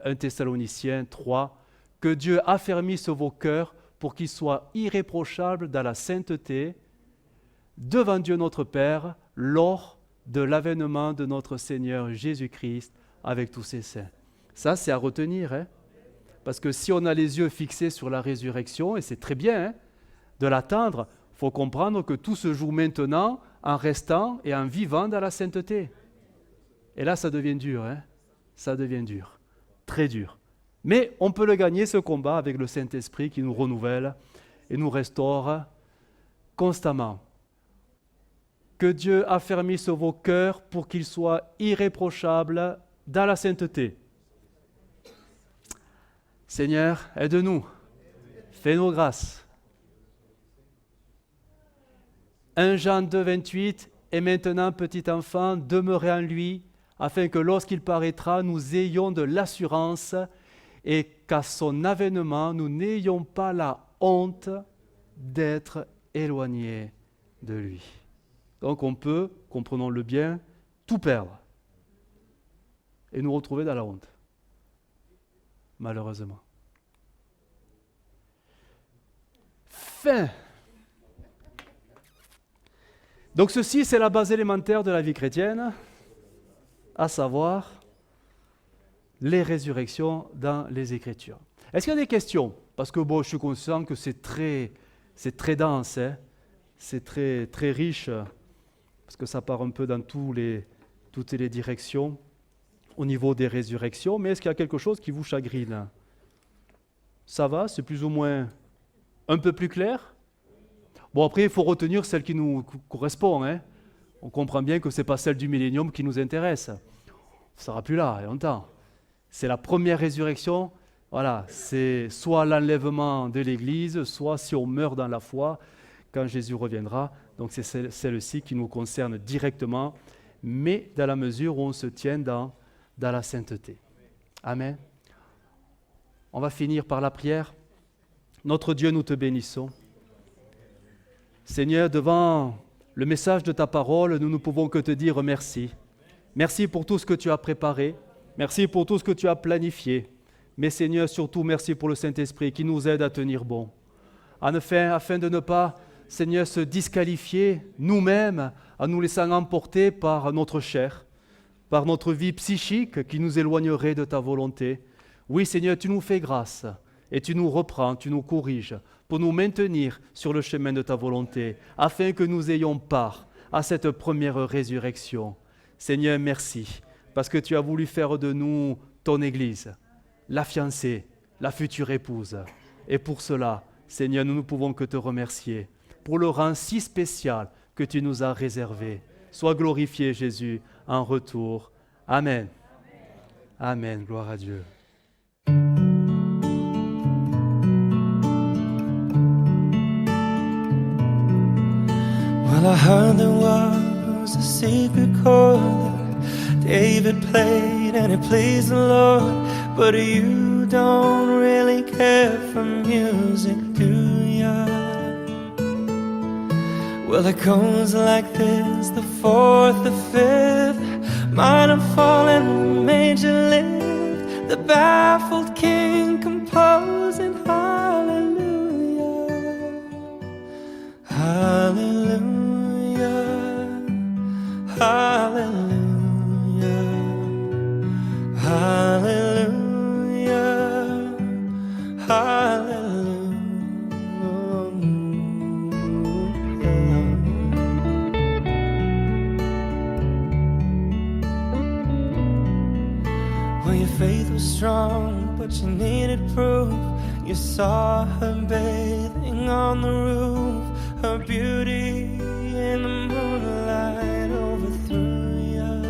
1 Thessaloniciens 3, que Dieu affermisse vos cœurs pour qu'il soit irréprochable dans la sainteté devant Dieu notre Père lors de l'avènement de notre Seigneur Jésus-Christ avec tous ses saints. Ça, c'est à retenir, hein? Parce que si on a les yeux fixés sur la résurrection, et c'est très bien hein, de l'attendre, il faut comprendre que tout se joue maintenant en restant et en vivant dans la sainteté. Et là, ça devient dur, hein? Ça devient dur, très dur. Mais on peut le gagner, ce combat, avec le Saint-Esprit qui nous renouvelle et nous restaure constamment. Que Dieu affermisse vos cœurs pour qu'ils soient irréprochables dans la sainteté. Seigneur, aide-nous, fais-nous grâce. 1 Jean 2, 28, « Et maintenant, petit enfant, demeurez en lui, afin que lorsqu'il paraîtra, nous ayons de l'assurance et qu'à son avènement, nous n'ayons pas la honte d'être éloignés de lui. » Donc on peut, comprenons-le bien, tout perdre et nous retrouver dans la honte, malheureusement. Fin. Donc ceci, c'est la base élémentaire de la vie chrétienne, à savoir les résurrections dans les Écritures. Est-ce qu'il y a des questions? Parce que bon, je suis conscient que c'est très dense, hein? C'est très riche, parce que ça part un peu dans toutes les directions au niveau des résurrections. Mais est-ce qu'il y a quelque chose qui vous chagrine? Ça va? C'est plus ou moins un peu plus clair? Bon, après, il faut retenir celle qui nous correspond. Hein? On comprend bien que ce n'est pas celle du millénium qui nous intéresse. On ne sera plus là, il y a longtemps. C'est la première résurrection. Voilà, c'est soit l'enlèvement de l'Église, soit si on meurt dans la foi, quand Jésus reviendra. Donc c'est celle-ci qui nous concerne directement, mais dans la mesure où on se tient dans la sainteté. Amen. On va finir par la prière. Notre Dieu, nous te bénissons. Seigneur, devant le message de ta parole, nous ne pouvons que te dire merci. Merci pour tout ce que tu as préparé. Merci pour tout ce que tu as planifié. Mais Seigneur, surtout, merci pour le Saint-Esprit qui nous aide à tenir bon. Afin de ne pas, Seigneur, se disqualifier nous-mêmes en nous laissant emporter par notre chair, par notre vie psychique qui nous éloignerait de ta volonté. Oui, Seigneur, tu nous fais grâce et tu nous reprends, tu nous corriges pour nous maintenir sur le chemin de ta volonté, afin que nous ayons part à cette première résurrection. Seigneur, merci, parce que tu as voulu faire de nous ton Église, la fiancée, la future épouse. Et pour cela, Seigneur, nous ne pouvons que te remercier pour le rang si spécial que tu nous as réservé. Sois glorifié, Jésus, en retour. Amen. Amen. Gloire à Dieu. Well, I heard there was a secret chord that David played and it pleased the Lord. But you don't really care for music, do ya? Well, it goes like this, the fourth, the fifth, minor fall and major lift, the baffled king composing hallelujah, hallelujah, hallelujah, hallelujah, hallelujah. Well, your faith was strong, but you needed proof. You saw her bathing on the roof, her beauty in the moonlight overthrew you.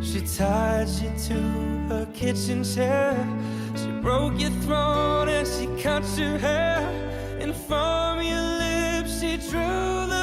She tied you to her kitchen chair, she broke your throat and she cut your hair, and from your lips she drew the